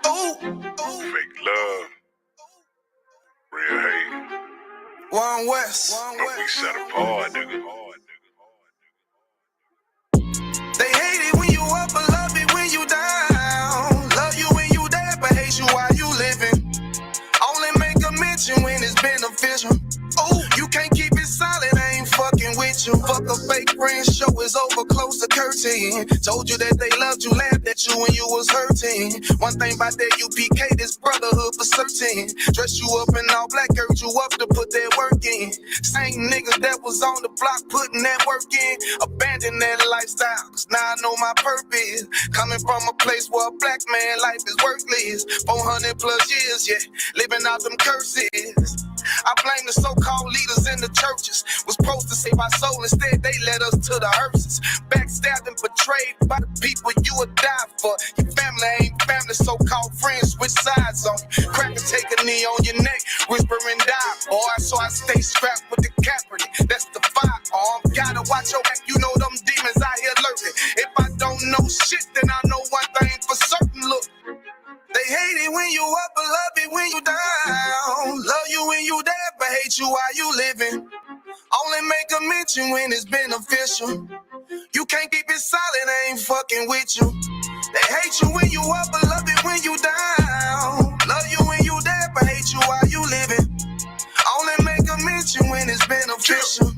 Fake love, real hate. One West. But we set apart, nigga. They hate it when you up, but love it when you down. Love you when you there, but hate you while you living. Only make a mention when it's beneficial. Oh, you can't keep it solid, I ain't fucking with you. Fuck a fake friend, show is over, close the curtain. Told you that they loved you, laughed at you when you was hurting. One thing about that UPK, this brotherhood for certain. Dress you up in all black, urge you up to put that work in. Same niggas that was on the block putting that work in. Abandon that lifestyle, cause now I know my purpose. Coming from a place where a black man life is worthless. 400 plus years, yeah, living out them curses. I blame the so-called leaders in the churches. Was supposed to save our soul, instead they led us to the hearses. Backstabbed and betrayed by the people you would die for. Your family ain't family, so-called friends switch sides on you. Crack and take a knee on your neck, whisper and die, boy. So I stay strapped with the Kaepernick, that's the firearm. Gotta watch your back, you know them demons out here lurking. If I don't know shit, then I know one thing for certain, look. They hate it when you up, but love it when you down. Love you when you there, but hate you while you living. Only make a mention when it's beneficial. You can't keep it solid, I ain't fucking with you. They hate you when you up, but love it when you down. Love you when you there, but hate you while you living. Only make a mention when it's beneficial.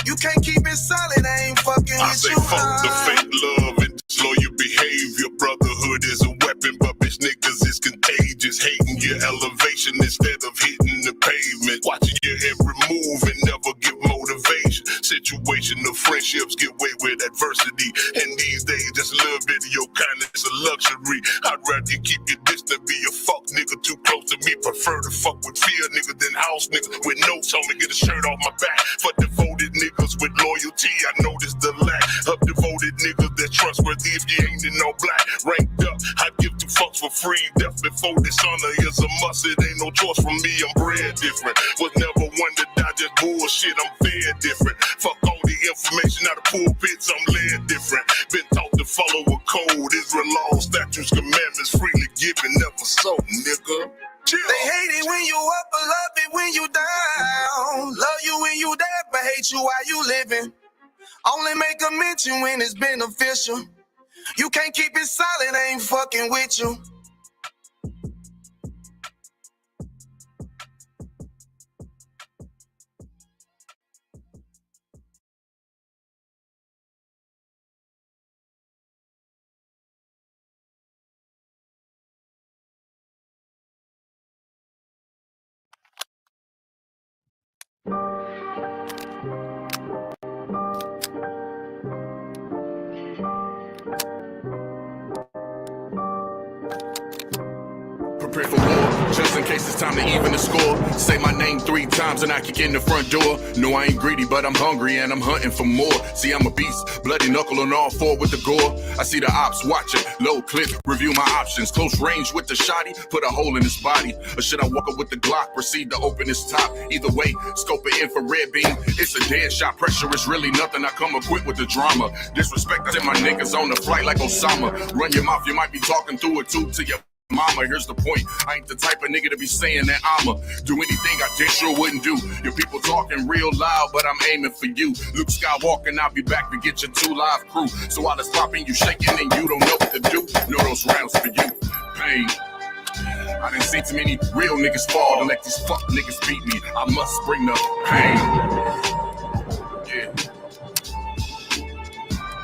You can't keep it solid, I ain't fucking with you. I say fuck the fake love and loyal behavior. Brotherhood is a weapon, but bitch niggas is contagious. Hating your elevation instead of hitting the pavement. Watching your every move and never give motivation. Situational friendships get way with adversity. And these days, just a little bit of your kindness is a luxury. I'd rather you keep your distance, be a fuck nigga too close to me. Prefer to fuck with fear niggas than house niggas with notes on me. Get a shirt off my back for devoted niggas with loyalty. I noticed the lack of devoted niggas that trustworthy if you ain't in no black. Ranked up, I give two fucks for free. Death before dishonor is a must. It ain't no choice from me. I'm bred different. Was never one to die, just bullshit. I'm fed different. Fuck all the information out of pulpits. I'm led different. Been taught to follow a code. Israel laws, statutes, commandments, freely given, never sold, nigga. Chill. They hate it when you up, but love it when you down. Love you when you there, but hate you while you living. Only make a mention when it's beneficial. You can't keep it solid, I ain't fucking with you. Prepare for war, just in case it's time to even the score. Say my name 3 times and I kick in the front door. No, I ain't greedy, but I'm hungry and I'm hunting for more. See, I'm a beast, bloody knuckle on all 4 with the gore. I see the ops watching, low clip, review my options. Close range with the shotty, put a hole in his body. Or should I walk up with the Glock, proceed to open his top? Either way, scope it infrared beam. It's a dead shot, pressure is really nothing. I come equipped with the drama. Disrespect, I send my niggas on the flight like Osama. Run your mouth, you might be talking through a tube to your mama. Here's the point, I ain't the type of nigga to be saying that I'ma do anything I damn sure wouldn't do. Your people talking real loud, but I'm aiming for you. Luke Skywalker, I'll be back to get your 2 live crew. So while it's popping, you shaking and you don't know what to do. Know those rounds for you. Pain. I done seen too many real niggas fall to let these fuck niggas beat me. I must bring the pain. Yeah.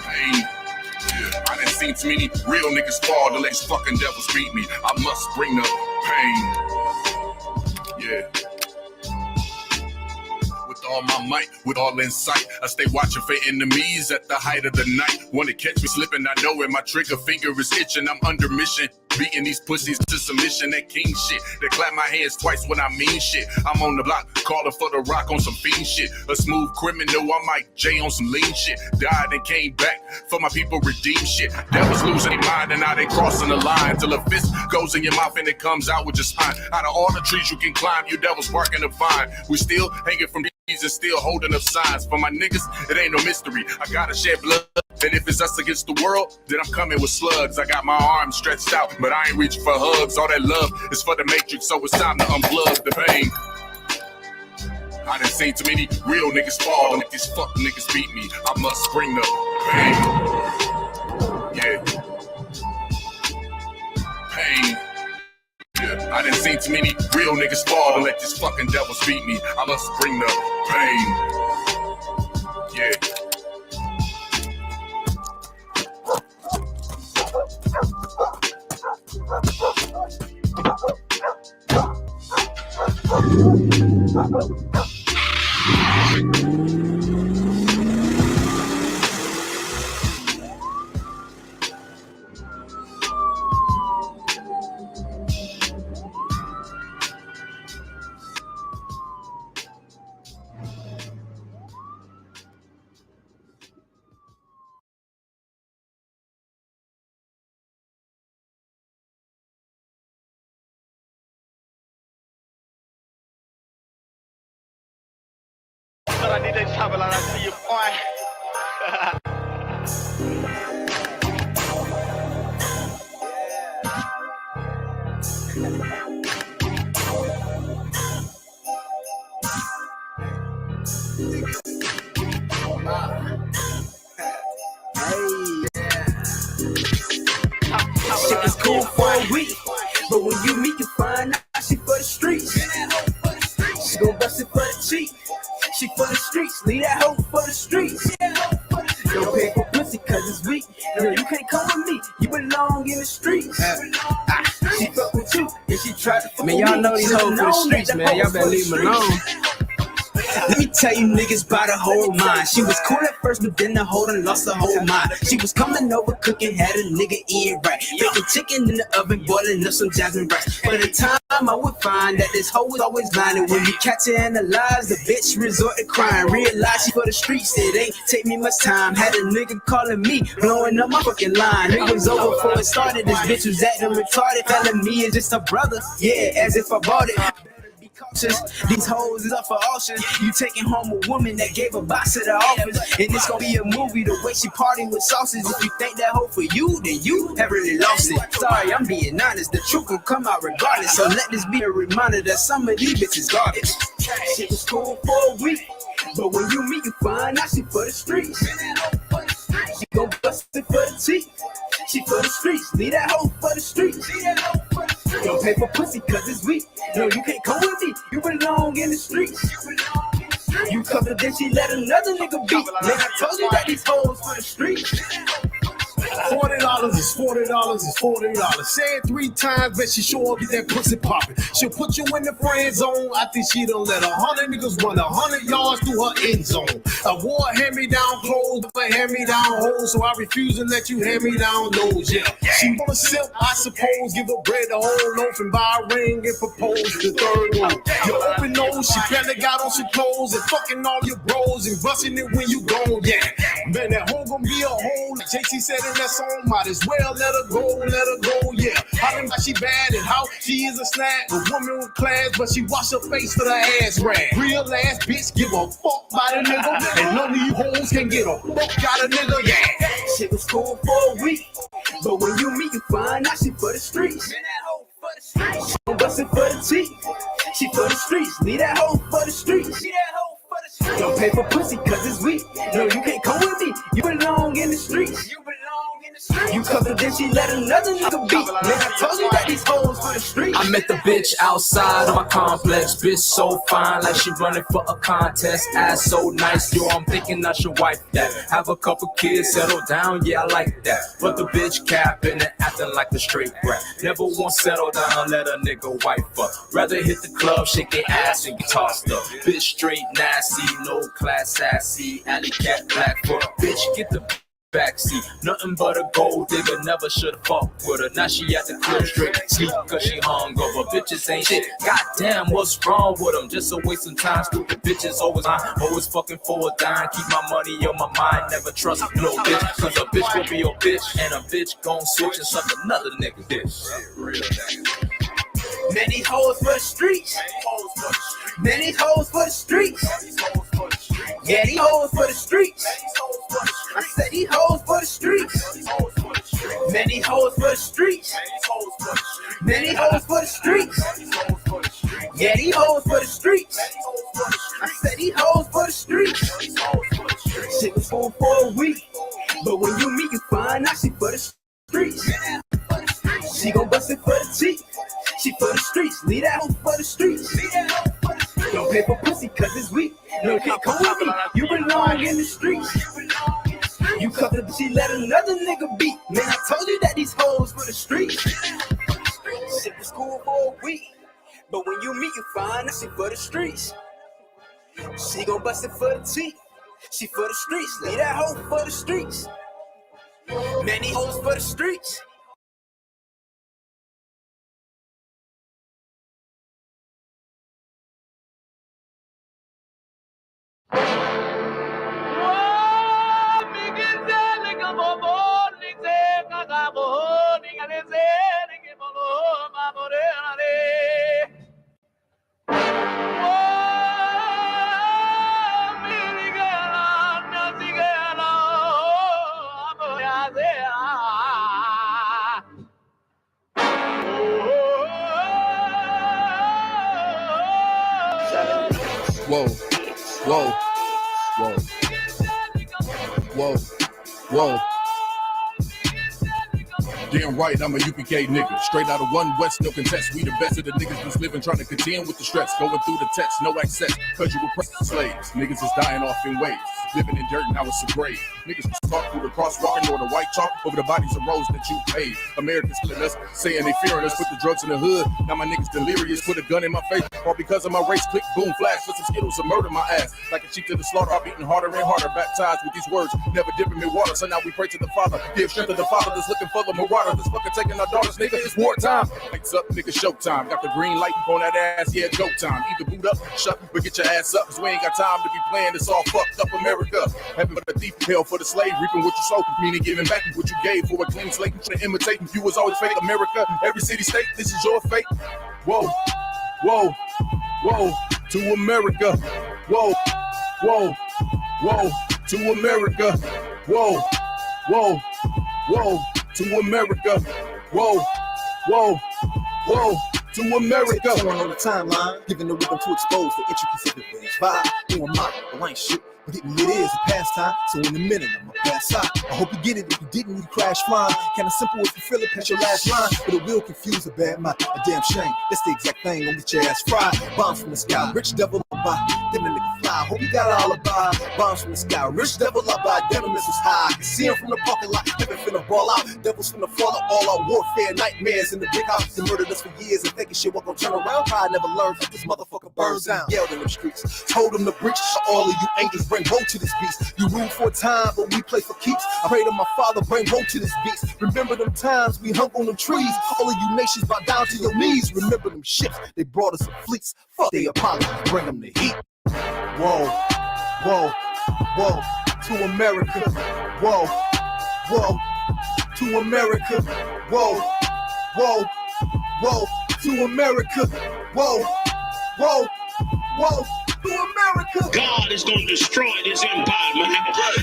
Pain. I done seen too many real niggas fall to let these fucking devils beat me. I must bring the pain. Yeah. With all my might, with all in sight, I stay watching for enemies at the height of the night. Wanna catch me slipping, I know it, my trigger finger is itching. I'm under mission, beating these pussies to submission. That king shit, they clap my hands twice when I mean shit. I'm on the block, calling for the rock on some fiend shit. A smooth criminal, I'm Mike J on some lean shit. Died and came back for my people, redeem shit. Devils losing their mind and now they crossing the line. Till a fist goes in your mouth and it comes out with your spine. Out of all the trees you can climb, you devils barking the vine. We still hanging from trees and still holding up signs. For my niggas, it ain't no mystery. I gotta shed blood And if it's us against the world, then I'm coming with slugs. I got my arms stretched out, but I ain't reaching for hugs. All that love is for the matrix, so it's time to unplug the pain. I done seen too many real niggas fall, and if these fuck niggas beat me, I must bring the pain. Yeah. Pain. Yeah. I done seen too many real niggas fall, and let these fucking devils beat me. I must bring the pain. Yeah. I need to travel and I see you, boy. Shit was cool for a week, but when you meet, you find out she for the streets. She gon' bust it for the cheek. She for the streets, leave that hoe for the streets. Don't pay for pussy cause it's weak. No, you can't come with me, you belong in the streets. She fuck with you, and she tried to fuck with me. Man, y'all know these hoes for the streets, man. Y'all better leave them alone. Let me tell you niggas by the whole mind. She was cool at first, but then the hoe done lost her whole mind. She was coming over cooking, had a nigga eating right. Baking chicken in the oven, boiling up some jasmine rice. By the time I would find that this hoe was always lying, and when you catch her in the lies, the bitch resort to crying. Realize she for the streets, it ain't take me much time. Had a nigga calling me, blowing up my fucking line. It was over before it started. This bitch was acting retarded, telling me it's just a brother. Yeah, as if I bought it. These hoes is up for auction. You taking home a woman that gave a box to the office, and it's gonna be a movie the way she partying with sauces. If you think that hoe for you, then you have really lost it. Sorry, I'm being honest. The truth will come out regardless. So let this be a reminder that some of these bitches garbage. Shit was cool for a week, but when you meet, you find out she for the streets. She gon' bust it for the teeth. She for the streets, leave that hoe for the streets. Don't pay for pussy cause it's weak. No, you can't come with me, you belong in the streets. You covered then she let another nigga beat. Man, I told you that these hoes for the streets. $40 is $40 is $40. Say it 3 times, bet she sure get that pussy poppin'. She'll put you in the friend zone. I think she done let 100 niggas run 100 yards through her end zone. I wore hand-me-down clothes, but hand-me-down hoes, so I refuse to let you hand-me-down those. Yeah, she wanna sip, I suppose. Give her bread the whole loaf and buy a ring and propose the third one. Your open nose, she barely got on some clothes and fucking all your bros and busting it when you gone. Yeah, man, that hoe gonna be a hole. Like JT said in that song, might as well let her go, yeah. I think she bad and how she is a snack, a woman with class, but she wash her face for the ass rag. Real ass bitch, give a fuck by the nigga, and none of you hoes can get a fuck out of nigga, yeah. Shit was cool for a week, but when you meet, you find out she for the streets. She gon' bust it for the teeth. She for the streets, leave that hoe for the streets. Don't pay for pussy cause it's weak. No, you can't come with me, you belong in the streets. You covered then she let another nigga beat. Man, I told you that these hoes for the streets. I met the bitch outside of my complex. Bitch so fine, like she running for a contest. Ass so nice, yo, I'm thinking I should wipe that. Have a couple kids, settle down, yeah, I like that. But the bitch capping and acting like a straight brat. Never once settle down, let a nigga wife up. Rather hit the club, shake their ass and get tossed up. Bitch straight nasty, no class sassy. Alley cat black for a bitch, get the backseat, nothing but a gold digger, never should've fucked with her. Now she at the club straight sleep cause she hungover. Bitches ain't shit, goddamn, what's wrong with them? Just a waste of time, stupid bitches always mine. Always fucking for a dime, keep my money on my mind. Never trust no bitch, cause a bitch will be your bitch, and a bitch gon' switch and suck another nigga dick. Real nigga. Many hoes for the streets. Many hoes for the streets. Yeah, these hoes for the streets. I said these hoes for the streets. Many hoes for the streets. Many hoes for the streets. Yeah, these hoes for the streets. I said these hoes for the streets. Shit was cool for a week, but when you meet, you find out she for the streets. She gon' bust it for the teeth. She for the streets. Leave that hoe for the streets. Don't pay for pussy cause it's weak. No, can't come with me. You belong in the streets. You cut her, she let another nigga beat. Man, I told you that these hoes for the streets. Shit was cool for a week, but when you meet, you find that she for the streets. She gon' bust it for the teeth. She for the streets. Leave that hoe for the streets. Many hoes for the streets. Whoa, whoa, whoa, whoa, whoa. Damn right, I'm a UPK nigga. Straight out of one West, no contest. We the best of the niggas that's living, trying to contend with the stress. Going through the tests, no access, cause you were slaves. Niggas is dying off in waves. Living in dirt, now it's a grave. Niggas talk through the crosswalk or the white chalk over the bodies of roads that you paid. Americans killing us, saying they fearing us. Put the drugs in the hood, now my niggas delirious. Put a gun in my face, all because of my race. Click, boom, flash, for some Skittles to murder my ass. Like a sheep to the slaughter, I'm beating harder and harder. Baptized with these words, never dipping in water. So now we pray to the Father. Give strength to the Father that's looking for the marauder. This fucking taking our daughters, nigga, it's wartime. Lights up, nigga, showtime. Got the green light on that ass, yeah, go time. Either boot up, shut, but get your ass up, cause we ain't got time to be playing this all fucked up America. Heaven for the thief, hell for the slave, reaping what you sow, meaning giving back what you gave for a clean slate. Trying to imitate, you was always fake. America, every city, state, this is your fate. Whoa, whoa, whoa, to America. Whoa, whoa, whoa, to America. Whoa, whoa, whoa, to America. Whoa, whoa, whoa, to America. On the timeline, giving the rhythm to expose the intricacies of the vibe. Doing mine, I ain't shit. But it is a pastime, so in a minute I'ma pass out. I hope you get it. If you didn't, you crash flying. Kinda simple if you feel it, past your last line. But it will confuse a bad mind. A damn shame. That's the exact thing. Don't get your ass fried. Bombs from the sky, rich devil by. Then the nigga fly. Hope you got an alibi. Bombs from the sky, rich devil by. Damn, the missiles high. I can see him from the parking lot. Never finna ball out. Devils finna fall out. All our warfare, nightmares in the big house. They murdered us for years and thinking shit won't turn around. Pride never learns that this motherfucker burns down. Yelled in them streets. Told them to breach. All of you angels bring woe to this beast. You rule for a time, but we play for keeps. I pray to my Father, bring woe to this beast. Remember them times we hung on them trees. All of you nations bow down to your knees. Remember them ships, they brought us some fleets. Fuck the Apollo, bring them the heat. Whoa, whoa, whoa, to America. Whoa, whoa, to America. Whoa, whoa, whoa, to America. Whoa, whoa, whoa. America. God is gonna destroy this empire, man.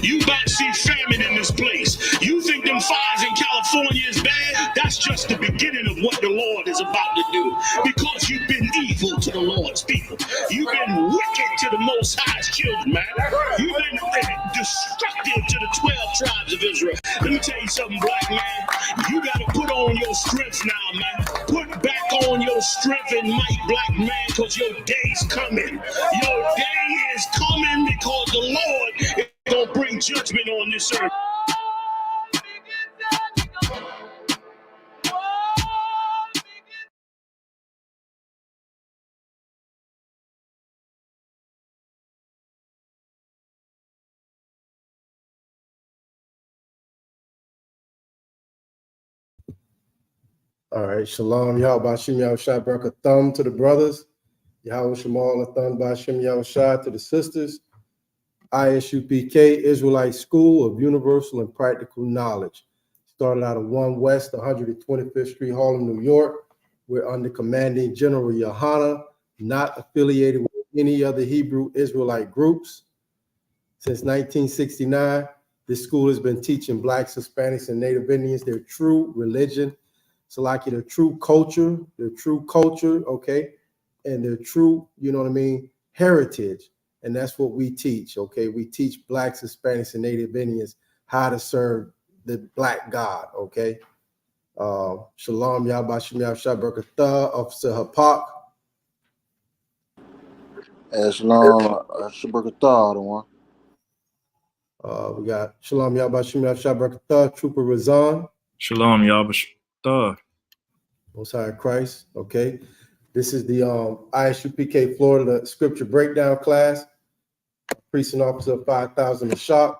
You about to see famine in this place. You think them fires in California is bad? That's just the beginning of what the Lord is about to do. Because you've been evil to the Lord's people. You've been wicked to the Most High's children, man. You've been destructive to the 12 tribes of Israel. Let me tell you something, black man. You gotta put on your strength now, man. Put back on your strength and might, black man, because your day's coming. Your day is coming because the Lord is going to bring judgment on this earth. All right, Shalom, Yahweh Shem Yahushua, Barak Thumb to the brothers. Yahweh Shemal Athan Ba'Shem Yahushua to the sisters. ISUPK, Israelite School of Universal and Practical Knowledge. Started out of 1 West, 125th Street, Harlem, New York. We're under Commanding General Yohana, not affiliated with any other Hebrew Israelite groups. Since 1969, This school has been teaching Blacks, Hispanics, and Native Indians their true religion, Salaki, their true culture, okay, and their true, you know what I mean, heritage. And that's what we teach, okay? We teach Blacks, Hispanics, and Native Indians how to serve the Black God, okay? Shalom, Yahbashim Yahshua Barakatah, Officer Hapak. Shalom, Shabakatah, the one. We got Shalom, Yahbashim Yahshua Barakatah, Trooper Razan. Shalom, Yahbashim. Most High Christ, okay? This is the ISUPK Florida Scripture Breakdown class. Precinct Officer 5000 Ashok,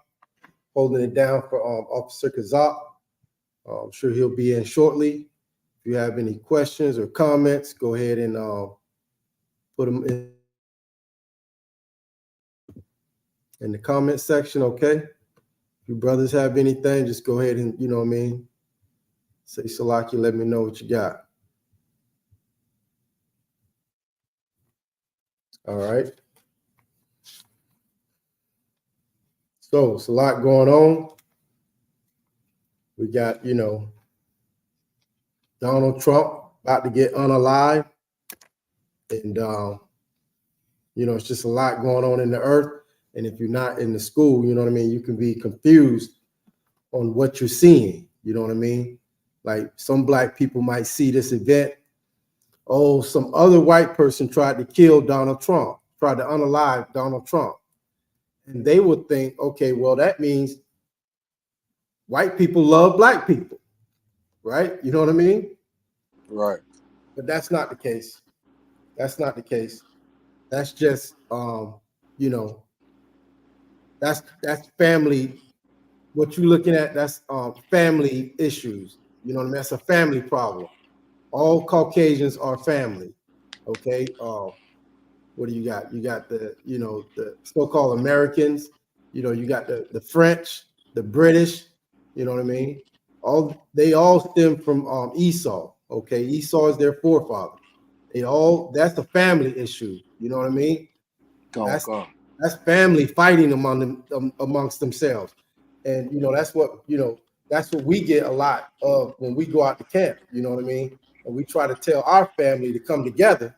holding it down for Officer Kazak. I'm sure he'll be in shortly. If you have any questions or comments, go ahead and put them in the comment section, okay? If you brothers have anything, just go ahead and, you know what I mean, say Salaki, let me know what you got. All right. So it's a lot going on. We got, you know, Donald Trump about to get unalive. And, you know, it's just a lot going on in the earth. And if you're not in the school, you know what I mean, you can be confused on what you're seeing. You know what I mean? Like some Black people might see this event. Oh, some other white person tried to kill Donald Trump, tried to unalive Donald Trump. And they would think, okay, well, that means white people love Black people, right? You know what I mean? Right. But that's not the case. That's not the case. That's just, you know, that's family. What you're looking at, that's family issues. You know what I mean? That's a family problem. All Caucasians are family. Okay. What do you got? You got the, you know, the so-called Americans. You know, you got the French, the British. You know what I mean? They all stem from Esau. Okay, Esau is their forefather. That's a family issue. You know what I mean? That's family fighting amongst themselves. And you know, that's what we get a lot of when we go out to camp, you know what I mean? And we try to tell our family to come together,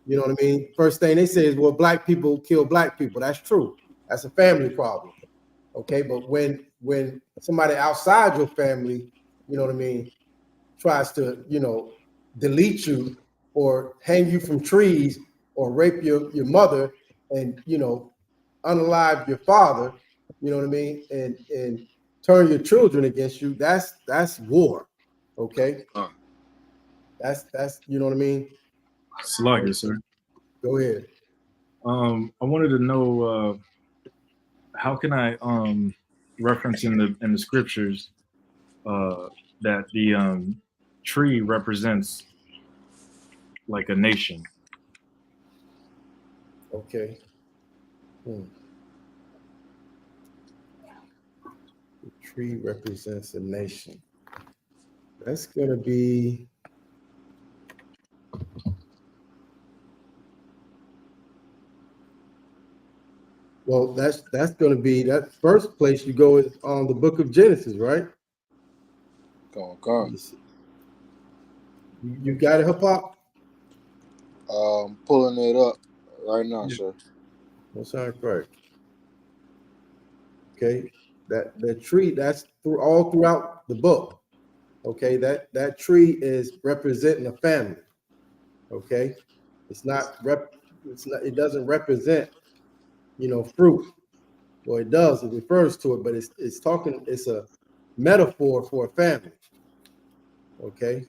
you know what I mean? First thing they say is, well, Black people kill Black people. That's true. That's a family problem. Okay, but when somebody outside your family, you know what I mean, tries to, you know, delete you or hang you from trees or rape your mother and, you know, unalive your father, you know what I mean, and turn your children against you, that's war. Okay. That's you know what I mean? Salaki, sir. Go ahead. I wanted to know how can I reference in the scriptures that the tree represents like a nation. Okay. The tree represents a nation. That's gonna be that's gonna be that first place you go is on the book of Genesis, right? You got it, Hip-Hop? Pulling it up right now, sir. That's correct. Okay, that tree, that's all throughout the book. Okay, that tree is representing a family. Okay, it doesn't represent, you know, fruit. Well, it does, it refers to it, but it's a metaphor for a family. Okay.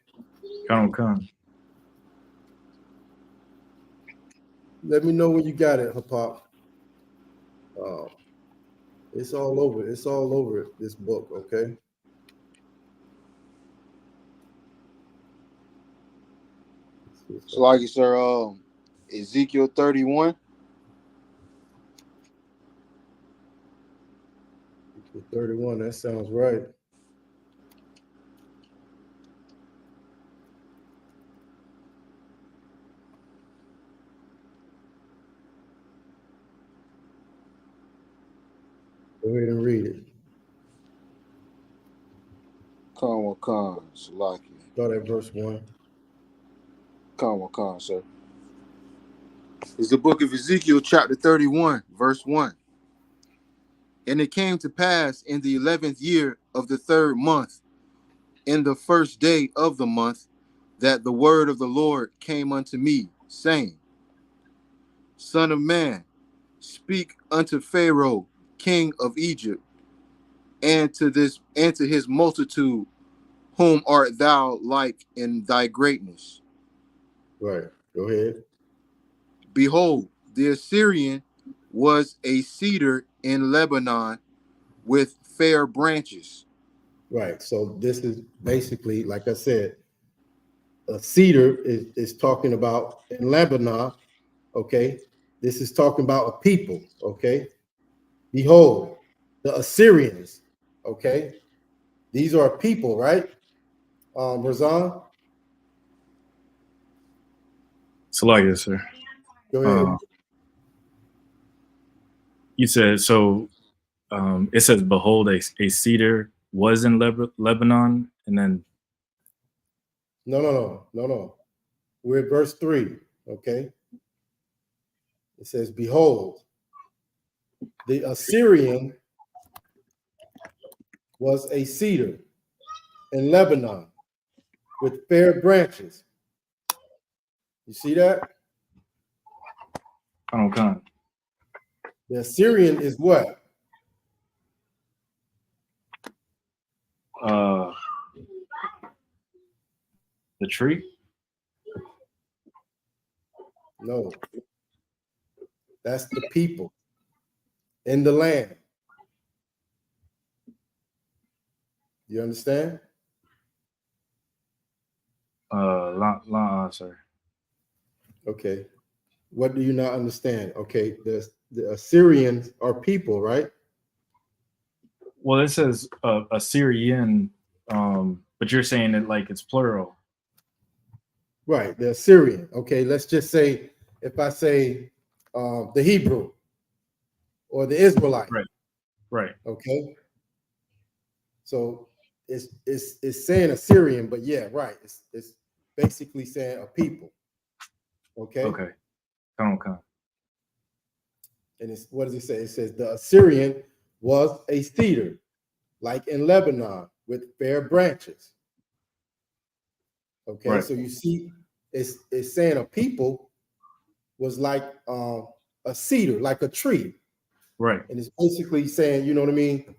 Come. Let me know when you got it, Hip-Hop. It's all over. It's all over this book, okay? So, like you, sir, Ezekiel 31. Ezekiel 31, that sounds right. Go ahead and read it. Khan, Salaki. Start at verse 1. Khan, sir. It's the book of Ezekiel, chapter 31, verse 1. And it came to pass in the 11th year of the 3rd month, in the 1st day of the month, that the word of the Lord came unto me, saying, Son of man, speak unto Pharaoh, king of Egypt, and to his multitude, whom art thou like in thy greatness? Right. Go ahead. Behold, the Assyrian was a cedar in Lebanon with fair branches. Right. So this is basically, like I said, a cedar is talking about in Lebanon. Okay. This is talking about a people. Okay. Behold, the Assyrians. Okay. These are people, right? Razan? Salakia, sir. Go ahead. You said so. It says, "Behold, a cedar was in Lebanon," and then No. We're at verse 3. Okay. It says, Behold, the Assyrian was a cedar in Lebanon with fair branches. You see that? I don't count. The Assyrian is what? The tree. No. That's the people in the land. You understand? Sir. Okay. What do you not understand? Okay, the Assyrians are people, right? Well, it says Assyrian, but you're saying it like it's plural. Right, the Assyrian. Okay, let's just say if I say the Hebrew or the Israelite. Right. Okay. So it's saying Assyrian, but yeah, right. It's basically saying a people. Okay. Come. And it's what does it say? It says the Assyrian was a cedar, like in Lebanon, with fair branches. Okay, Right. so you see, it's saying a people was like a cedar, like a tree. Right. And it's basically saying, you know what I mean?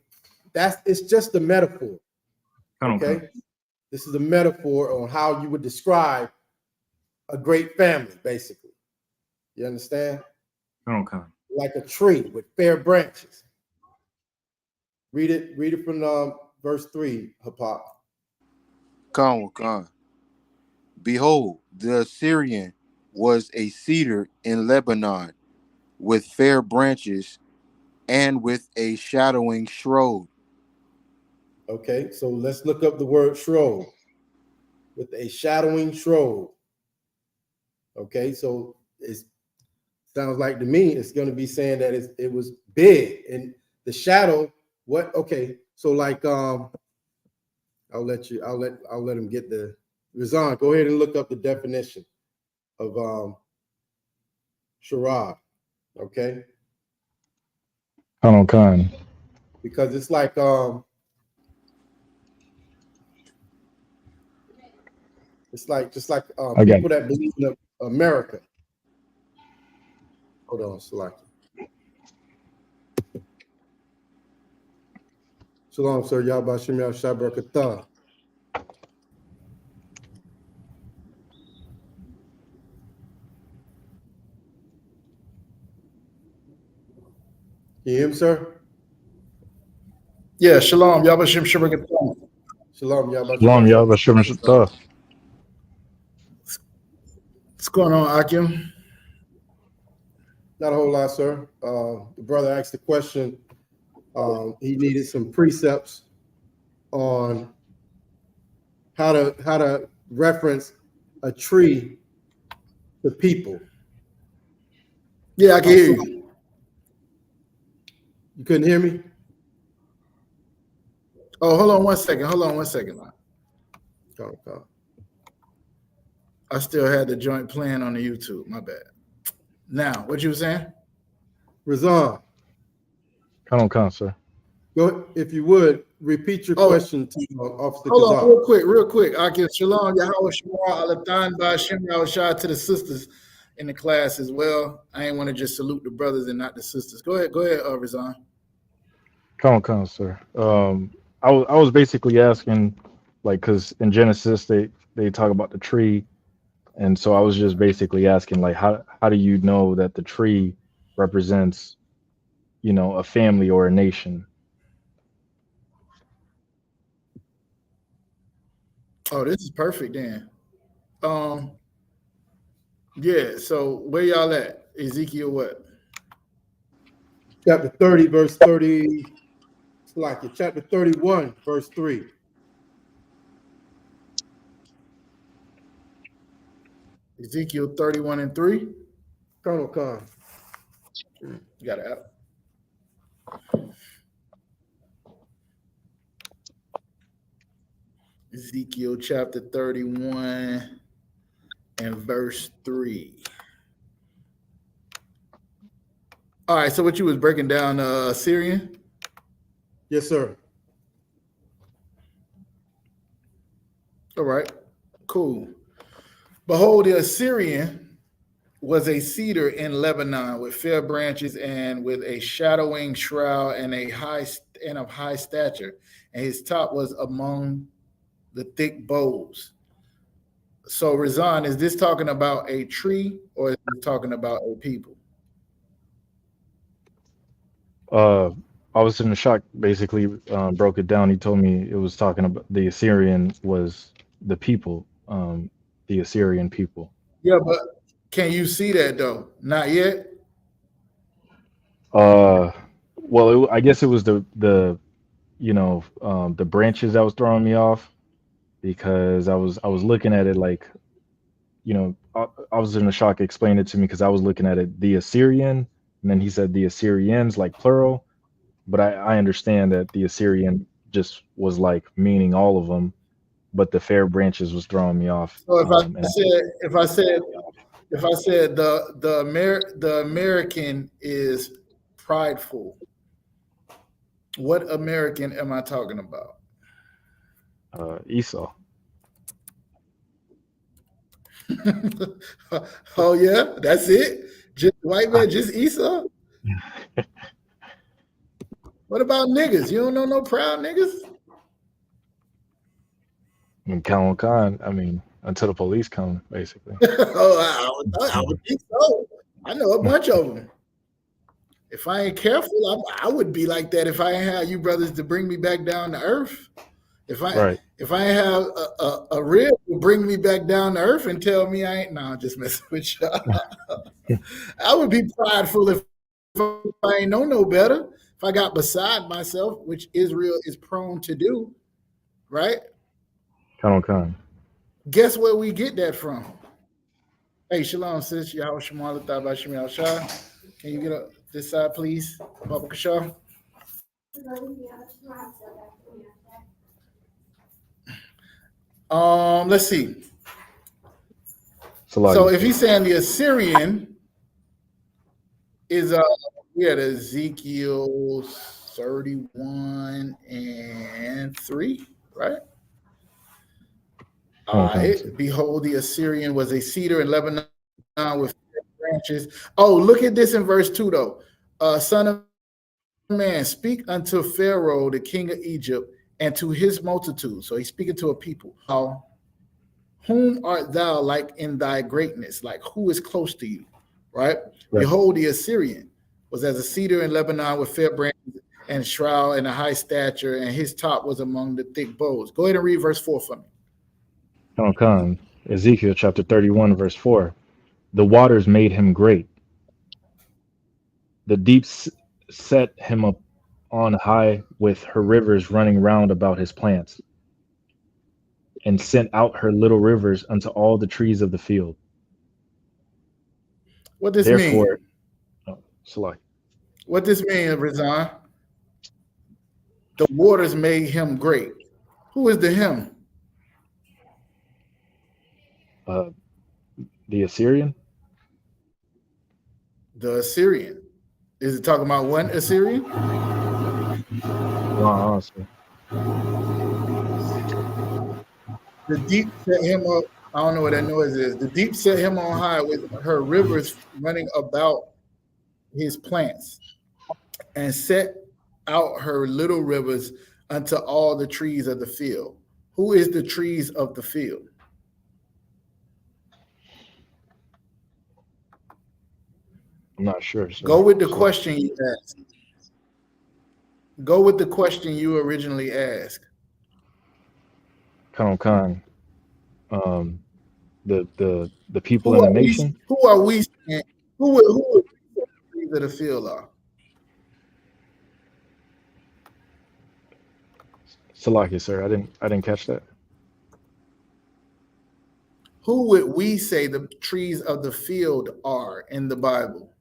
It's just a metaphor. Okay. This is a metaphor on how you would describe a great family, basically. You understand? Like a tree with fair branches. Read it from verse 3, Hapap. Khan. Behold, the Assyrian was a cedar in Lebanon with fair branches and with a shadowing shrub. Okay, so let's look up the word shrub. With a shadowing shrub. Okay, so it sounds like to me it's going to be saying that it was big and the shadow. What? Okay, so like I'll let him get the Razan. Go ahead and look up the definition of Sharab. Okay, Khan. because it's like just like people that believe in America. Hold on, Salaki. Shalom, sir. Yahba Shem Yah Shabrakatah. Can you hear him, sir? Yeah, shalom. Yabashim Shabbat. Shalom, Yahba Shalom, Yahba Shem Shabbat. What's going on, Akim? Not a whole lot, sir. The brother asked the question. He needed some precepts on how to reference a tree to people. Yeah, I can hear you. You couldn't hear me? Oh, hold on 1 second. Hold on 1 second. Come on. I still had the joint playing on the YouTube. My bad. Now, what you were saying? Razan, Come, sir. go if you would repeat your Oh, question to Officer hold on, Kazan. real quick. Akim Shalom, Yahweh Shemar, Alathan, Ba'ashem, Yahushua to the sisters in the class as well. I ain't want to just salute the brothers and not the sisters. Go ahead, Razan. Come, sir. I was basically asking, like, because in Genesis they talk about the tree, and so I was just basically asking, like, how do you know that the tree represents, a family or a nation? Oh, this is perfect then. Yeah, so where y'all at? Ezekiel what? Chapter 30, verse 30. It's like it. Chapter 31, verse 3. Ezekiel 31 and 3. Colonel Khan. You got it out. Ezekiel chapter 31 and verse 3. All right, so what you was breaking down Syrian? Yes, sir. All right, cool. Behold, the Assyrian was a cedar in Lebanon with fair branches and with a shadowing shroud and of high stature, and his top was among the thick boughs. So, Razan, is this talking about a tree or is it talking about a people? I was in the shock. Basically, broke it down. He told me it was talking about the Assyrian was the people, the Assyrian people. Yeah, but can you see that though? Not yet. Well, I guess it was the branches that was throwing me off because I was looking at it like, I was in a shock. Explain it to me because I was looking at it the Assyrian, and then he said the Assyrians like plural, but I understand that the Assyrian just was like meaning all of them, but the fair branches was throwing me off. So And if I said the American is prideful, what American am I talking about? Esau. Oh yeah, that's it. Just white man, just Esau. What about niggas? You don't know no proud niggas? And Khan, I mean, until the police come, basically. I would think so. I know a bunch of them. If I ain't careful, I would be like that if I ain't have you brothers to bring me back down to earth. If I ain't have a rib to bring me back down to earth and tell me I ain't, no, I'm just messing with you. I would be prideful if I ain't know no better. If I got beside myself, which Israel is prone to do, right? Khan. Guess where we get that from? Hey, shalom, sis. Yahweh Shemar, Tabashim Yahushua. Can you get up this side, please? Baba Kashar. Let's see. So if he's saying the Assyrian is we had Ezekiel 31 and 3, right? All right. Behold, the Assyrian was a cedar in Lebanon with branches. Oh, look at this in verse 2, though. Son of man, speak unto Pharaoh, the king of Egypt, and to his multitude. So he's speaking to a people. Whom art thou like in thy greatness? Like who is close to you, right? Behold, the Assyrian was as a cedar in Lebanon with fair branches and shroud and a high stature, and his top was among the thick boughs. Go ahead and read verse 4 for me. Khan. Ezekiel chapter 31, verse 4. The waters made him great. The deep set him up on high with her rivers running round about his plants, and sent out her little rivers unto all the trees of the field. What does this mean? Salaki. What this mean, Razan? the waters made him great. Who is the him? The Assyrian. The Assyrian. Is it talking about one Assyrian? No, honestly. The deep set him up. I don't know what that noise is. The deep set him on high with her rivers running about his plants, and set out her little rivers unto all the trees of the field. Who is the trees of the field? I'm not sure. Sir. Go with the question you asked. Go with the question you originally asked. Khan. The people in the nation. Who are we saying? Who the trees of the field are? Salaki, sir. I didn't catch that. Who would we say the trees of the field are in the Bible?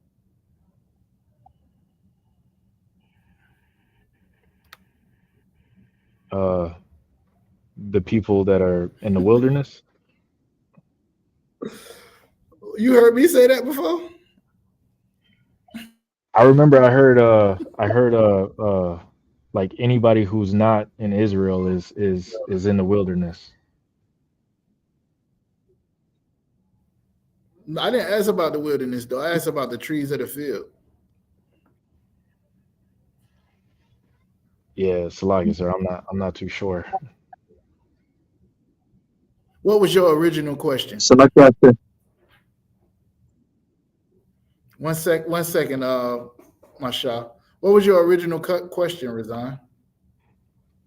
The people that are in the wilderness. You heard me say that before? I remember I heard like anybody who's not in Israel is in the wilderness. I didn't ask about the wilderness though. I asked about the trees of the field. Yeah, Salaki, sir. I'm not too sure. What was your original question? One second, Masha. What was your original question, Razan?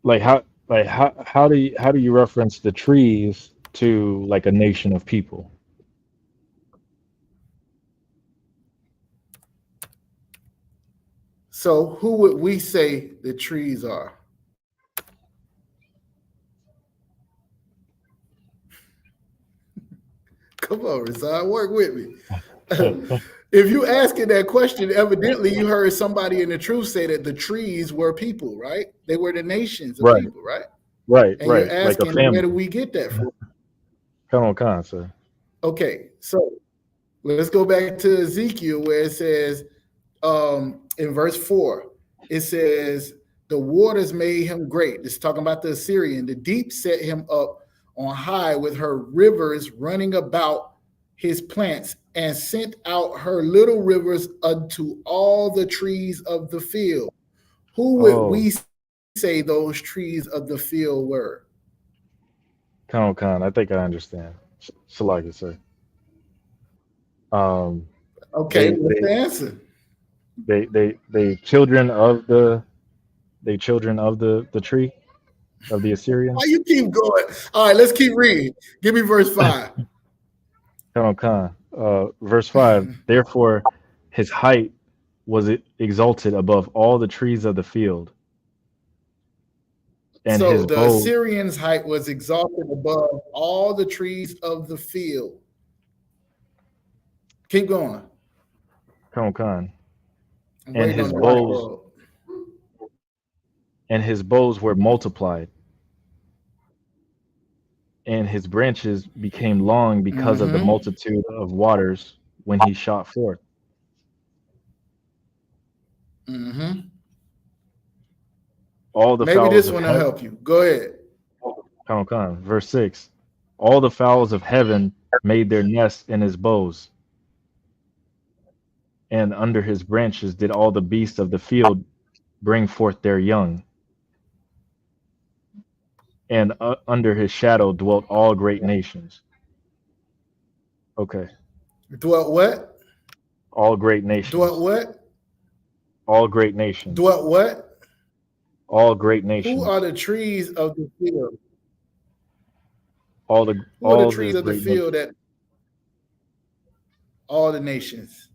How do you reference the trees to like a nation of people? So who would we say the trees are? Come on, Razan, work with me. If you asking that question, evidently you heard somebody in the truth say that the trees were people, right? They were the nations of people, right? Right, and right. You're asking, like a family. where do we get that from? Come on, sir. Okay, so let's go back to Ezekiel where it says in verse 4, it says, the waters made him great. It's talking about the Assyrian. The deep set him up on high with her rivers running about his plants, and sent out her little rivers unto all the trees of the field. Who would we say those trees of the field were? Khan, I think I understand. Salaki, sir. Okay, what's the answer? They children of the tree of the Assyrians. Why you keep going? All right, let's keep reading. Give me verse 5. Khan. Verse 5. Therefore, his height was exalted above all the trees of the field. And so his the bow, Assyrian's height was exalted above all the trees of the field. Keep going. Khan. And his bows were multiplied, and his branches became long because of the multitude of waters when he shot forth. All the Maybe fowls this of one will heaven, help you. Go ahead. Khan. Verse 6. All the fowls of heaven made their nests in his bows, and under his branches did all the beasts of the field bring forth their young. And under his shadow dwelt all great nations. Okay. Dwelt what? All great nations. Dwelt what? All great nations. Dwelt what? All great nations. Who are the trees of the field? All the trees of the field that all the nations.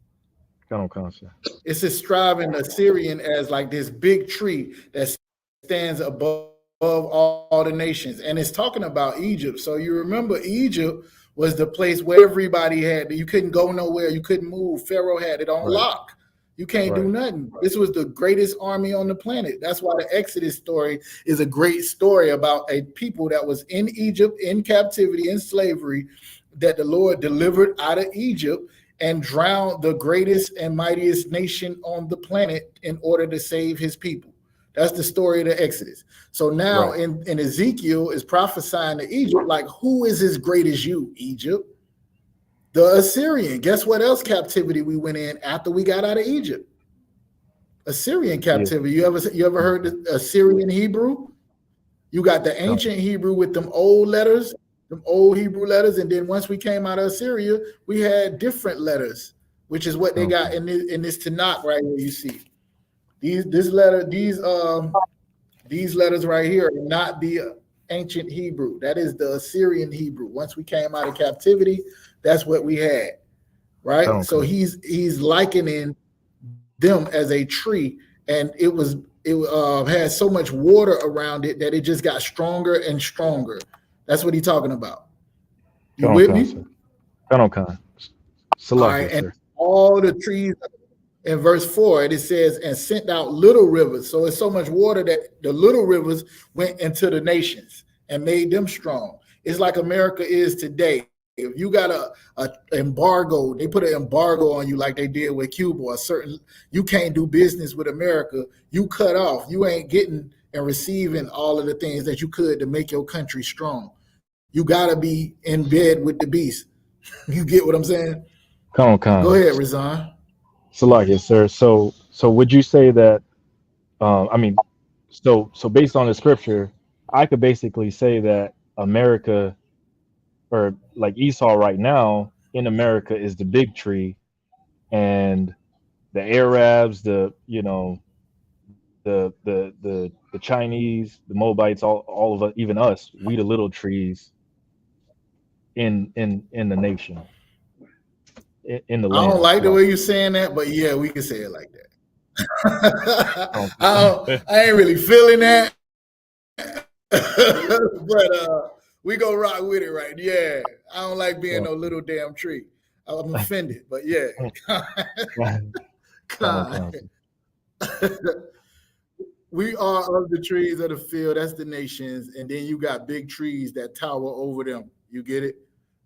It's describing the Assyrian as like this big tree that stands above all the nations, and it's talking about Egypt. So you remember Egypt was the place where everybody you couldn't go nowhere, you couldn't move. Pharaoh had it on lock. You can't do Right. nothing. This was the greatest army on the planet. That's why the Exodus story is a great story about a people that was in Egypt, in captivity, in slavery, that the Lord delivered out of Egypt and drowned the greatest and mightiest nation on the planet in order to save his people. That's the story of the Exodus. So now Right. in Ezekiel is prophesying to Egypt, like, who is as great as you, Egypt? The Assyrian. Guess what else captivity we went in after we got out of Egypt? Assyrian captivity. Yeah. You ever heard the Assyrian Hebrew? You got the No. ancient Hebrew with them old letters, them old Hebrew letters, and then once we came out of Assyria, we had different letters, which is what they got Okay. in this Tanakh right here. You see these letters right here are not the ancient Hebrew. That is the Assyrian Hebrew. Once we came out of captivity, that's what we had, right? Okay. So he's likening them as a tree, and it had so much water around it that it just got stronger and stronger. That's what he's talking about. You with me? Sir. Okay. All Salakia, right, and sir. all the trees in verse 4, it says, and sent out little rivers. So it's so much water that the little rivers went into the nations and made them strong. It's like America is today. If you got a embargo, they put an embargo on you like they did with Cuba, you can't do business with America. You cut off. You ain't getting and receiving all of the things that you could to make your country strong. You got to be in bed with the beast. You get what I'm saying? Come Go on. ahead, Razan. Salakia, sir. So would you say that? I mean, so based on the scripture, I could basically say that America, or like Esau right now in America, is the big tree, and the Arabs, the Chinese, the Moabites, all of us, even us, we the little trees in the nation, in the I don't land. like the way you're saying that, but yeah, we can say it like that. I ain't really feeling that, but we go rock with it, right? Yeah, I don't like being no little damn tree. I'm offended, but yeah. We are of the trees of the field. That's the nations, and then you got big trees that tower over them. You get it?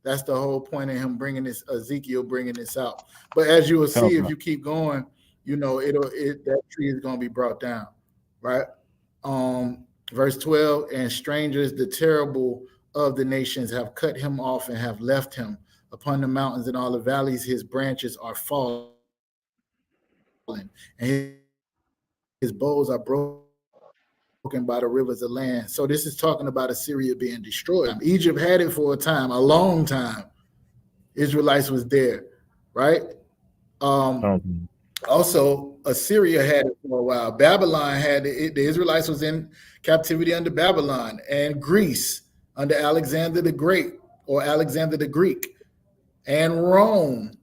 That's the whole point of him bringing this, Ezekiel bringing this out. But as you will see, if you keep going, that tree is going to be brought down, right? Verse 12, and strangers, the terrible of the nations, have cut him off and have left him upon the mountains and all the valleys. His branches are fallen, and his boughs are broken by the rivers of land. So this is talking about Assyria being destroyed. Egypt had it for a time, a long time. Israelites was there, right? Also, Assyria had it for a while. Babylon had it. The Israelites was in captivity under Babylon, and Greece under Alexander the Great, or Alexander the Greek, and Rome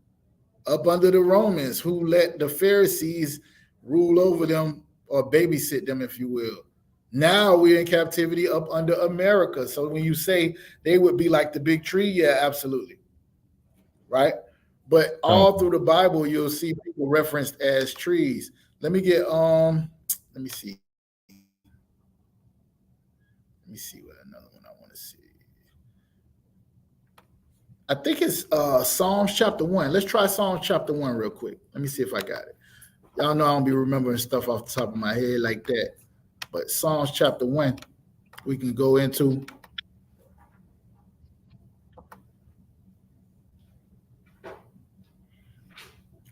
up under the Romans, who let the Pharisees rule over them or babysit them, if you will. Now we're in captivity up under America. So when you say they would be like the big tree, yeah, absolutely. Right? But all through the Bible, you'll see people referenced as trees. Let me see. Let me see what another one I want to see. I think it's Psalms chapter 1. Let's try Psalms chapter 1 real quick. Let me see if I got it. Y'all know I don't be remembering stuff off the top of my head like that. But Psalms chapter 1, we can go into.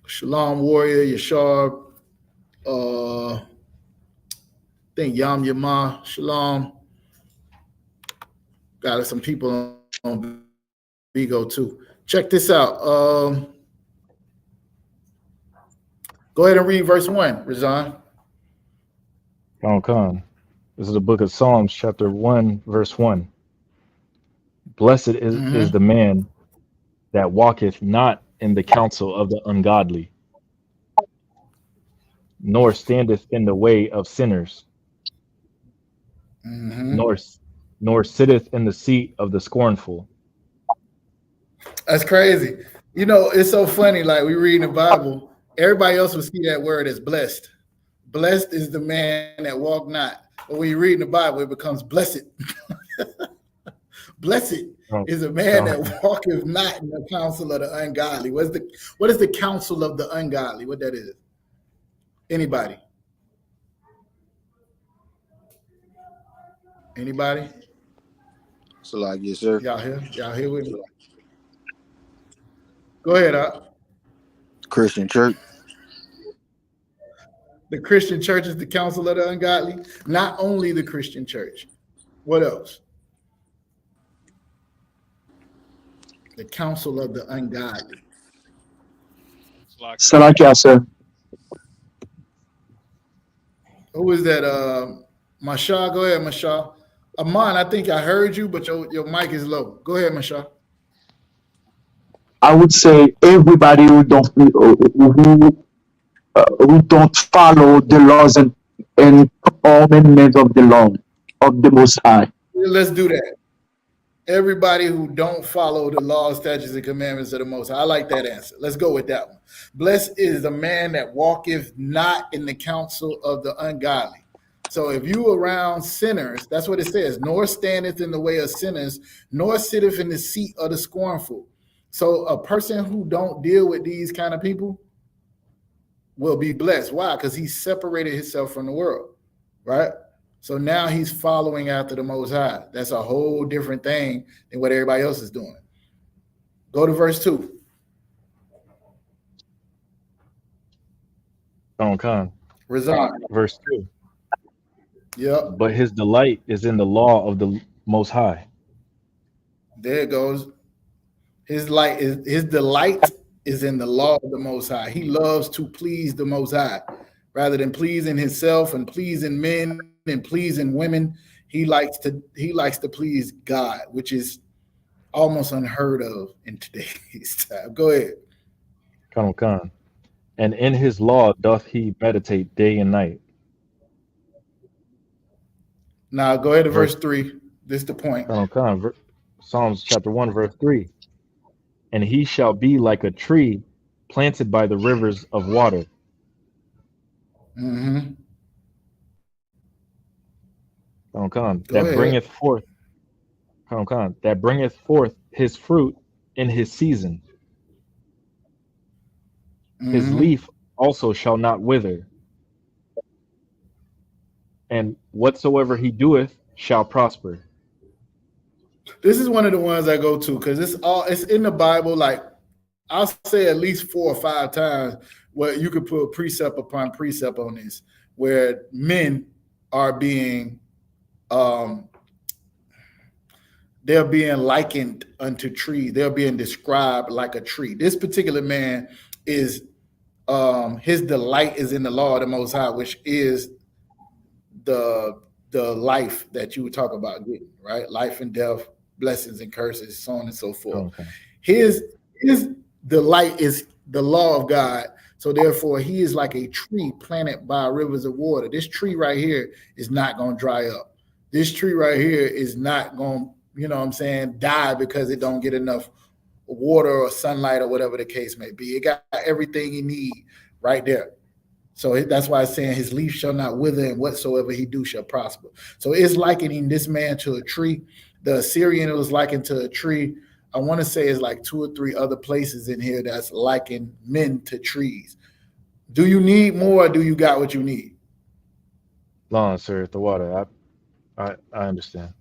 Shalom Warrior, Yashar, I think Yam Yama, Shalom. Got some people on Vigo too. Check this out. Go ahead and read verse 1, Razan. This is the book of Psalms, chapter 1, verse 1. Blessed is the man that walketh not in the counsel of the ungodly, nor standeth in the way of sinners, nor sitteth in the seat of the scornful. That's crazy. You know, it's so funny. Like we read in the Bible, Everybody else will see that word as blessed. Blessed is the man that walk not. But when you read in the Bible, it becomes blessed. Blessed Oh, is a man oh, that walketh not in the counsel of the ungodly. What is the counsel of the ungodly? What that is? Anybody? Anybody? So like, yes, sir. Y'all here? Y'all here with me? Go ahead, Christian church. The Christian church is the counsel of the ungodly. Not only the Christian church. What else? The counsel of the ungodly. Salakia, sir. Who is that? Masha, go ahead, Masha. Aman, I think I heard you, but your mic is low. Go ahead, Masha. I would say everybody who don't follow the laws and commandments of the law of the Most High. Let's do that. Everybody who don't follow the laws, statutes, and commandments of the Most High. I like that answer. Let's go with that one. Blessed is the man that walketh not in the counsel of the ungodly. So if you around sinners, that's what it says, nor standeth in the way of sinners, nor sitteth in the seat of the scornful. So a person who don't deal with these kind of people will be blessed. Why? Because he separated himself from the world, right? So now he's following after the Most High. That's a whole different thing than what everybody else is doing. Go to verse 2. Khan. Resign. Verse 2. Yep. But his delight is in the law of the Most High. There it goes. His delight is in the law of the Most High. He loves to please the Most High. Rather than pleasing himself and pleasing men and pleasing women, he likes to please God, which is almost unheard of in today's time. Go ahead. Khan. And in his law doth he meditate day and night. Now go ahead to verse 3. This is the point. Khan. Psalms chapter 1, verse 3. And he shall be like a tree planted by the rivers of water. Mm-hmm. That bringeth forth, that bringeth forth his fruit in his season. Mm-hmm. His leaf also shall not wither, and whatsoever he doeth shall prosper. This is one of the ones I go to because it's in the Bible. Like I'll say at least 4 or 5 times where you could put precept upon precept on this, where men are being they're being likened unto trees. They're being described like a tree. This particular man is his delight is in the law of the Most High, which is the life that you would talk about getting, right? Life and death, blessings and curses, so on and so forth. Okay. His delight is the law of God. So therefore, he is like a tree planted by rivers of water. This tree right here is not going to dry up. This tree right here is not going to, die because it don't get enough water or sunlight or whatever the case may be. It got everything you need right there. So that's why it's saying his leaf shall not wither, and whatsoever he do shall prosper. So it's likening this man to a tree. The Assyrian was likened to a tree. I want to say it's like 2 or 3 other places in here that's liking men to trees. Do you need more, or do you got what you need? No, sir, the water. I understand.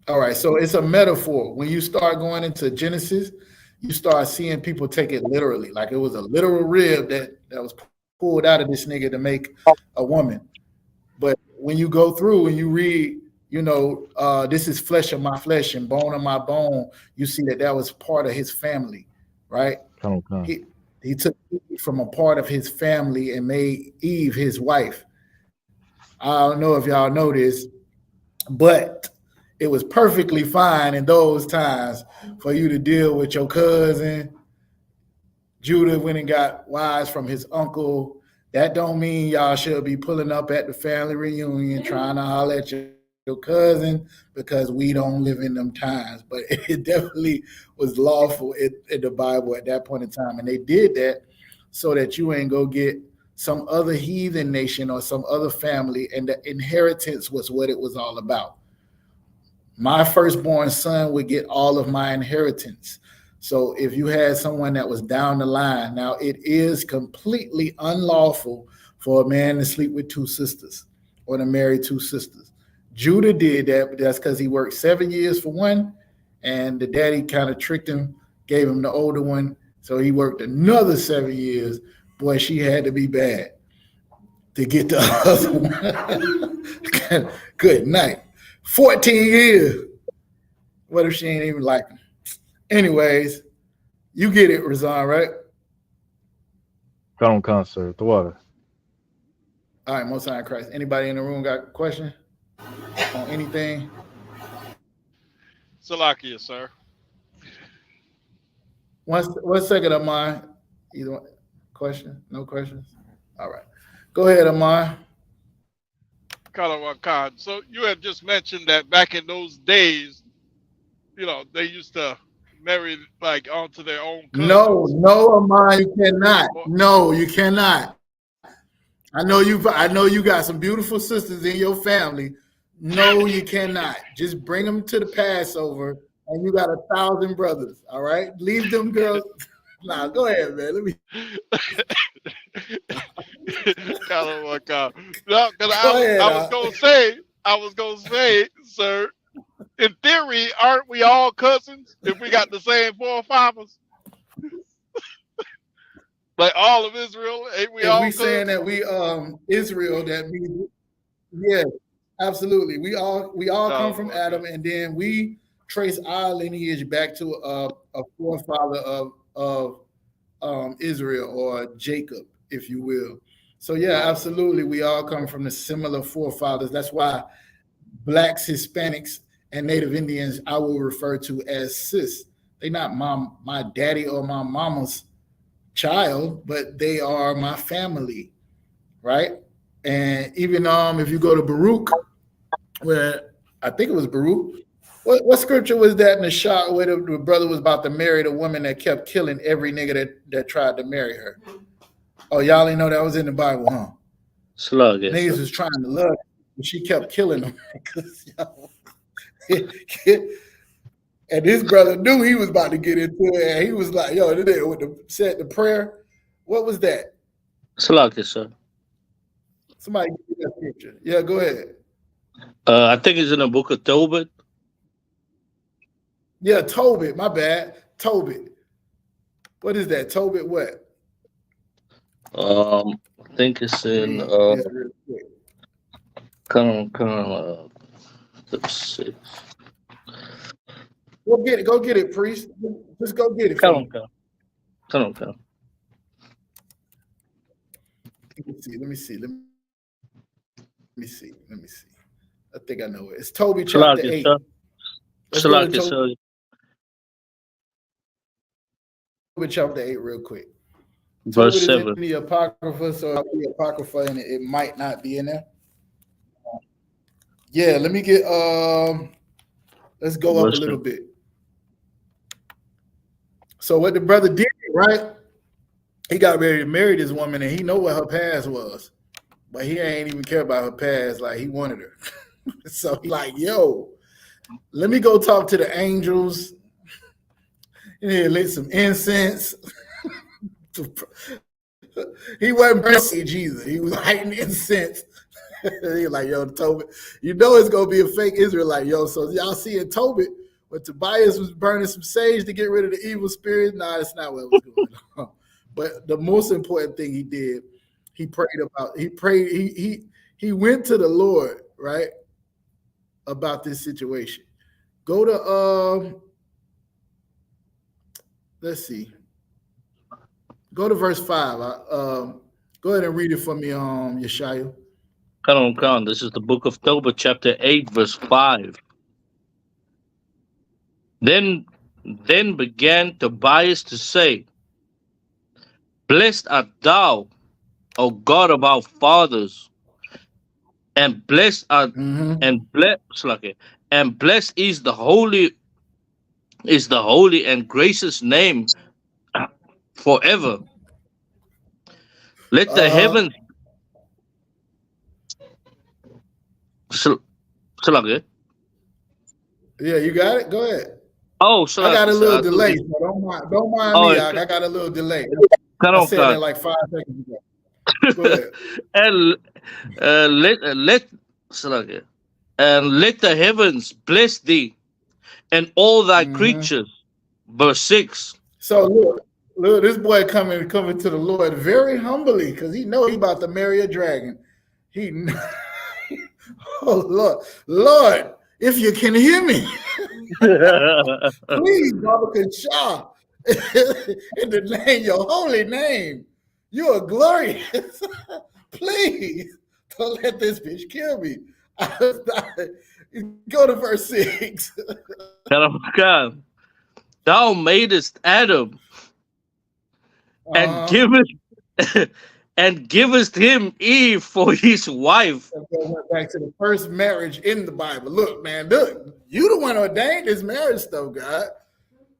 All right, so it's a metaphor. When you start going into Genesis, you start seeing people take it literally. Like it was a literal rib that was pulled out of this nigga to make a woman. But when you go through and you read, this is flesh of my flesh and bone of my bone, you see that was part of his family, right? He took from a part of his family and made Eve his wife. I don't know if y'all know this, but it was perfectly fine in those times for you to deal with your cousin. Judah went and got wives from his uncle. That don't mean y'all should be pulling up at the family reunion trying to holler at your your cousin because we don't live in them times. But it definitely was lawful in the Bible at that point in time. And they did that so that you ain't go get some other heathen nation or some other family, and the inheritance was what it was all about. My firstborn son would get all of my inheritance. So if you had someone that was down the line, now it is completely unlawful for a man to sleep with two sisters or to marry two sisters. Judah did that, but that's because he worked 7 years for one, and the daddy kind of tricked him, gave him the older one, so he worked another 7 years. Boy, she had to be bad to get the other one. Good night. 14 years. What if she ain't even like him? Anyways, you get it, Razan, right? Come on, sir. The water. All right, Most High Christ. Anybody in the room got a question on anything? Salakia, sir. One second, Amon. Either one. Question? No questions? All right. Go ahead, Amon. Kalawakan. So you had just mentioned that back in those days, they used to marry like onto their own cousins. No, Amon, you cannot. No, you cannot. I know you got some beautiful sisters in your family. No, you cannot. Just bring them to the Passover, and you got 1,000 brothers. All right, leave them girls. Nah, go ahead, man. Let me. No, because I was gonna say, sir. In theory, aren't we all cousins if we got the same forefathers? Like all of Israel, ain't we all? We saying that we Israel, that means yeah, absolutely. We all come from Adam, and then we trace our lineage back to a forefather of Israel, or Jacob, if you will. So yeah, absolutely, we all come from the similar forefathers. That's why blacks, Hispanics, and Native Indians I will refer to as sis. They're not my daddy or my mama's child, but they are my family, right? And even if you go to Baruch, where I think it was Baruch, what scripture was that in the shot where the brother was about to marry the woman that kept killing every nigga that tried to marry her? Oh, y'all ain't know that was in the Bible, huh? Slug it. Niggas was trying to love her, but she kept killing them. And this brother knew he was about to get into it, and he was like, yo, said the prayer. What was that? Slug it, sir. Somebody give me that picture. Yeah, go ahead. I think it's in the book of Tobit. Yeah, Tobit, my bad. Tobit. What is that? Tobit what? I think it's in let's see. Go get it, priest. Just go get it. Come on. Let me see. I think I know it. It's Tobit chapter 8. Tobit chapter 8 real quick. Verse 7. In the Apocrypha, so the Apocrypha, and it might not be in there. Yeah, let me get let's go up a little bit. So what the brother did, right? He got ready to marry this woman, and he know what her past was, but he ain't even care about her past. Like, he wanted her. So he like, yo, let me go talk to the angels. And lit some incense. He wasn't burning Jesus. He was lighting incense. He was like, yo, Tobit, you know it's gonna be a fake Israelite, yo. So y'all see in Tobit, when Tobias was burning some sage to get rid of the evil spirit. Nah, that's not what was going on. But the most important thing he did, he went to the Lord, right, about this situation. Go to let's see. Go to verse 5. Go ahead and read it for me, Yeshaya. Come on. This is the book of Tobit, chapter 8, verse 5. Then began Tobias to say, Blessed art thou, O God of our fathers, and blessed are and blessed is the holy and gracious name forever. Let the heavens Salaki. Yeah, you got it. Go ahead. Oh, I got Salaki, a sir. little delay, so don't mind me. I got a little delay. I said that like 5 seconds ago. Go ahead. And Salaki. And let the heavens bless thee and all thy creatures. Verse 6. So look, this boy coming to the Lord very humbly because he know he about to marry a dragon. Oh Lord, if you can hear me, please, Baba Shah, in the name, your holy name, you are glorious. Please don't let this bitch kill me. Go to verse 6. Thou madest Adam and givest him Eve for his wife. Went back to the first marriage in the Bible. Look, man, you the one ordained this marriage stuff, God.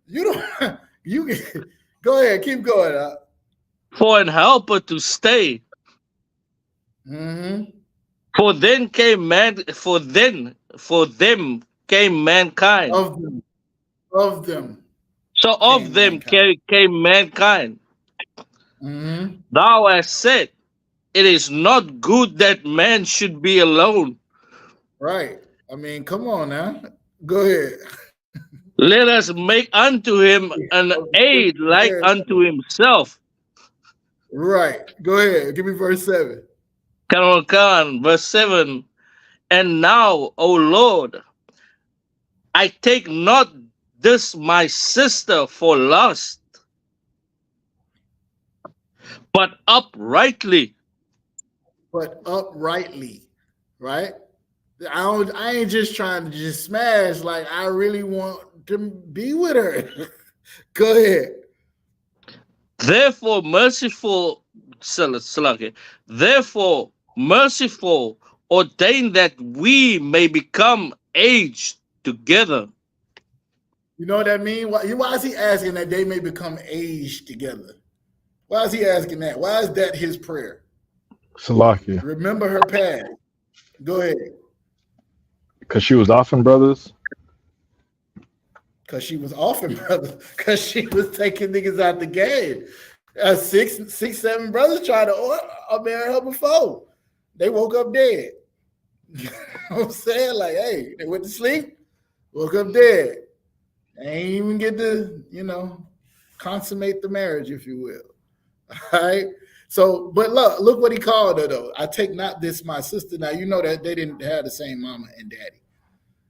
You go ahead, keep going. For an helper to stay. For then came man. For them came mankind. Of them. So of them came mankind. Thou hast said, it is not good that man should be alone. Right. I mean, come on now. Go ahead. Let us make unto him an aid like unto himself. Right. Go ahead. Give me verse 7. Verse 7. And now, O Lord, I take not this my sister for lust, but uprightly. Right? I ain't just trying to just smash. Like, I really want to be with her. Go ahead. Therefore merciful, ordain that we may become aged together. You know what that means? Why is he asking that they may become aged together? Why is he asking that? Why is that his prayer? Salakia. Remember her past. Go ahead. Because she was offering brothers? Because she was offering brothers. Because she was taking niggas out the game. 6-7 brothers tried to marry her before. They woke up dead. You know what I'm saying? Like, hey, they went to sleep, woke up dead. They ain't even get to, consummate the marriage, if you will. All right? So, but look what he called her, though. I take not this my sister. Now, you know that they didn't have the same mama and daddy.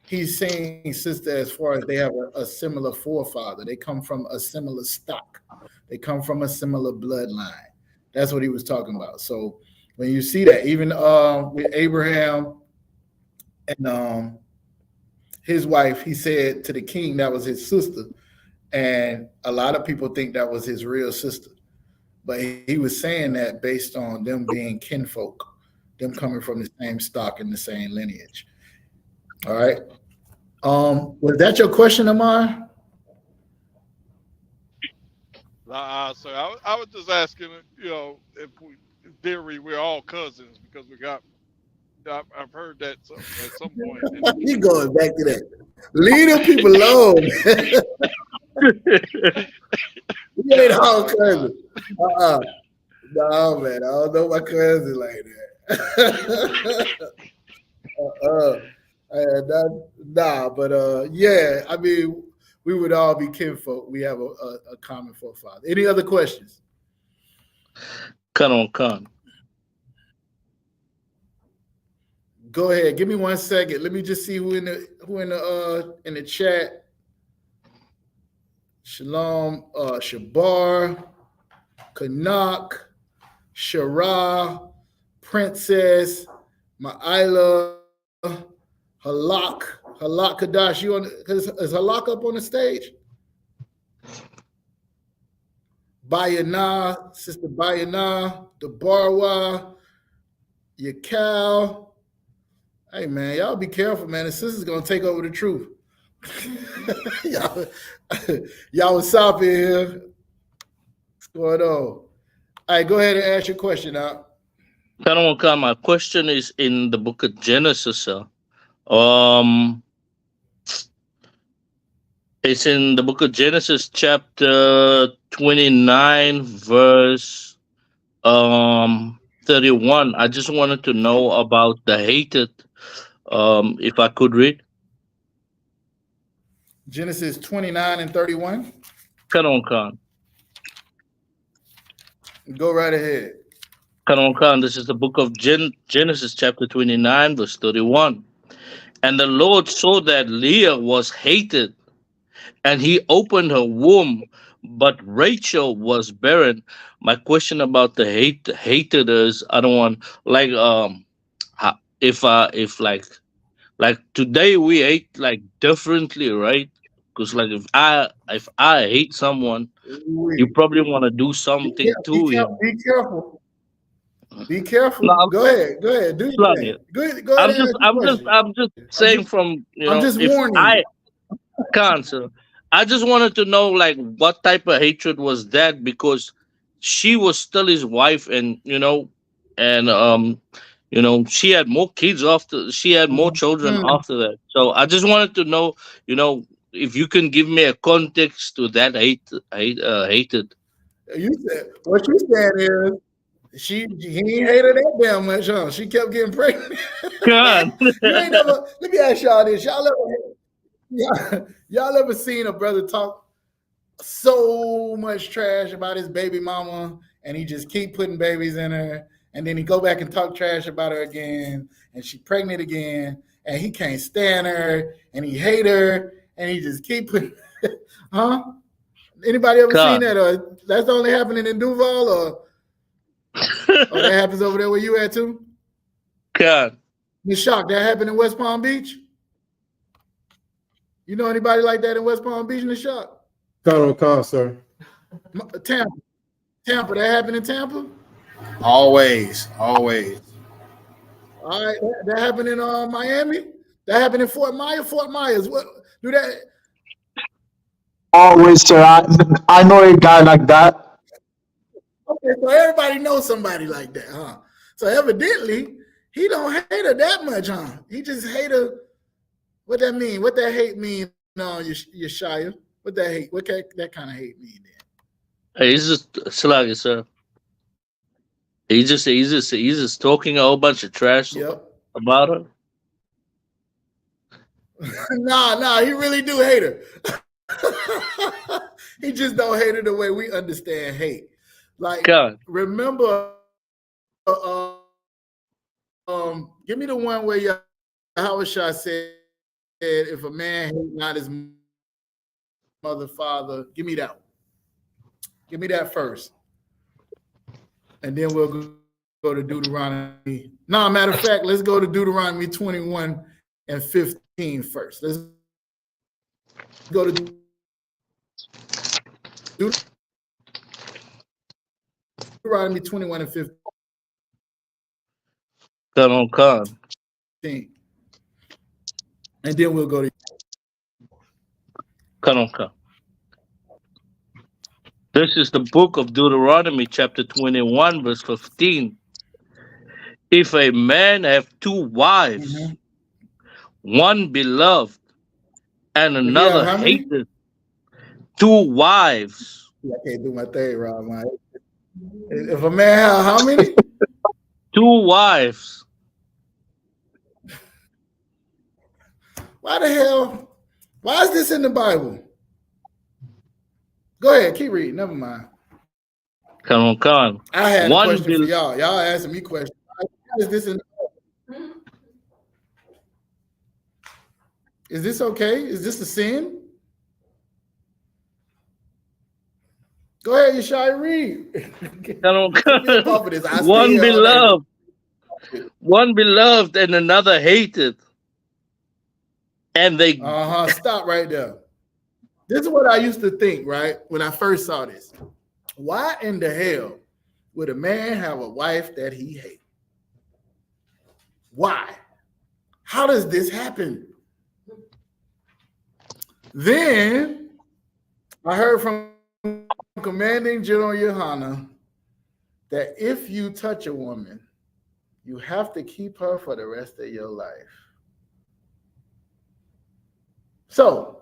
He's saying sister as far as they have a similar forefather. They come from a similar stock. They come from a similar bloodline. That's what he was talking about. So when you see that, even with Abraham and his wife, he said to the king that was his sister. And a lot of people think that was his real sister. But he was saying that based on them being kinfolk, them coming from the same stock and the same lineage. All right. Was that your question, Amar? So I was just asking, if in theory we're all cousins because I've heard that at some point. You going back to that? Leave them people alone. We ain't all cousins. No, man, I don't know my cousin like that. Yeah, I mean, we would all be kinfolk. We have a common forefather. Any other questions? Come. Go ahead. Give me 1 second. Let me just see who in the chat. Shalom, Shabar, Kanak, Shara, Princess, Ma'ila, Halak Kadash. Is Halak up on the stage? Bayana, Sister Bayana, Debarwa, Yakal, Hey man, y'all be careful, man. The sister's gonna take over the truth. y'all was soppy here. What's going on? All right, go ahead and ask your question out. My question is in the book of Genesis, sir. It's in the book of Genesis, chapter 29, verse 31. I just wanted to know about the hated, if I could read. Genesis 29 and 31. Khan. Go right ahead. Khan, this is the book of Genesis, chapter 29, verse 31. And the Lord saw that Leah was hated, and he opened her womb, but Rachel was barren. My question about the hated is, I don't want, like, if today we hate like differently, right? Because like if I hate someone, you probably want to do something to him. Be careful. Be careful. No, go ahead. Do your thing. Go ahead. I'm just saying from I'm just if warning I you. can't, sir. I just wanted to know like what type of hatred was that, because she was still his wife, and she had more kids after, she had more children after that. So I just wanted to know, if you can give me a context to that hated. You said what you said is he ain't hated that damn much, huh? She kept getting pregnant. God. You ain't never. Let me ask y'all this: y'all ever seen a brother talk so much trash about his baby mama, and he just keep putting babies in her, and then he go back and talk trash about her again, and she pregnant again, and he can't stand her, and he hate her, and he just keep putting, huh? Anybody ever seen that? Or that's only happening in Duval, or that happens over there where you at too? God. You're shocked that happened in West Palm Beach? You know anybody like that in West Palm Beach in the shop? Con, sir. Tampa, that happened in Tampa? Always. All right, that happened in Miami? That happened in Fort Myers. What do that? Always, sir. I know a guy like that. Okay, so everybody knows somebody like that, huh? So evidently, he don't hate her that much, huh? He just hate her. What that mean? What that hate mean, Yeshaya? What that hate? What that kind of hate mean then? He's just like, sir. He's just talking a whole bunch of trash about her. Nah, he really do hate her. He just don't hate her the way we understand hate. Like, remember, give me the one where Howard Shah said, if a man hate not his mother, father, give me that one. Give me that first. And then we'll go to Deuteronomy. No, matter of fact, let's go to Deuteronomy 21 and 15 first. Let's go to Deuteronomy 21 and 15. And then we'll go to This is the book of Deuteronomy, chapter 21, verse 15. If a man have two wives, one beloved and another hated, two wives. I can't do my thing, Rob. If a man have how many? Two wives. Why the hell? Why is this in the Bible? Go ahead, keep reading. Never mind. Come. I had a question for y'all. Y'all asking me questions. Why is this in? Is this okay? Is this a sin? Go ahead, Yeshai, read. One beloved and another hated. And they stop right there. This is what I used to think, right? When I first saw this. Why in the hell would a man have a wife that he hates? Why? How does this happen? Then I heard from Commanding General Yohana that if you touch a woman, you have to keep her for the rest of your life. So,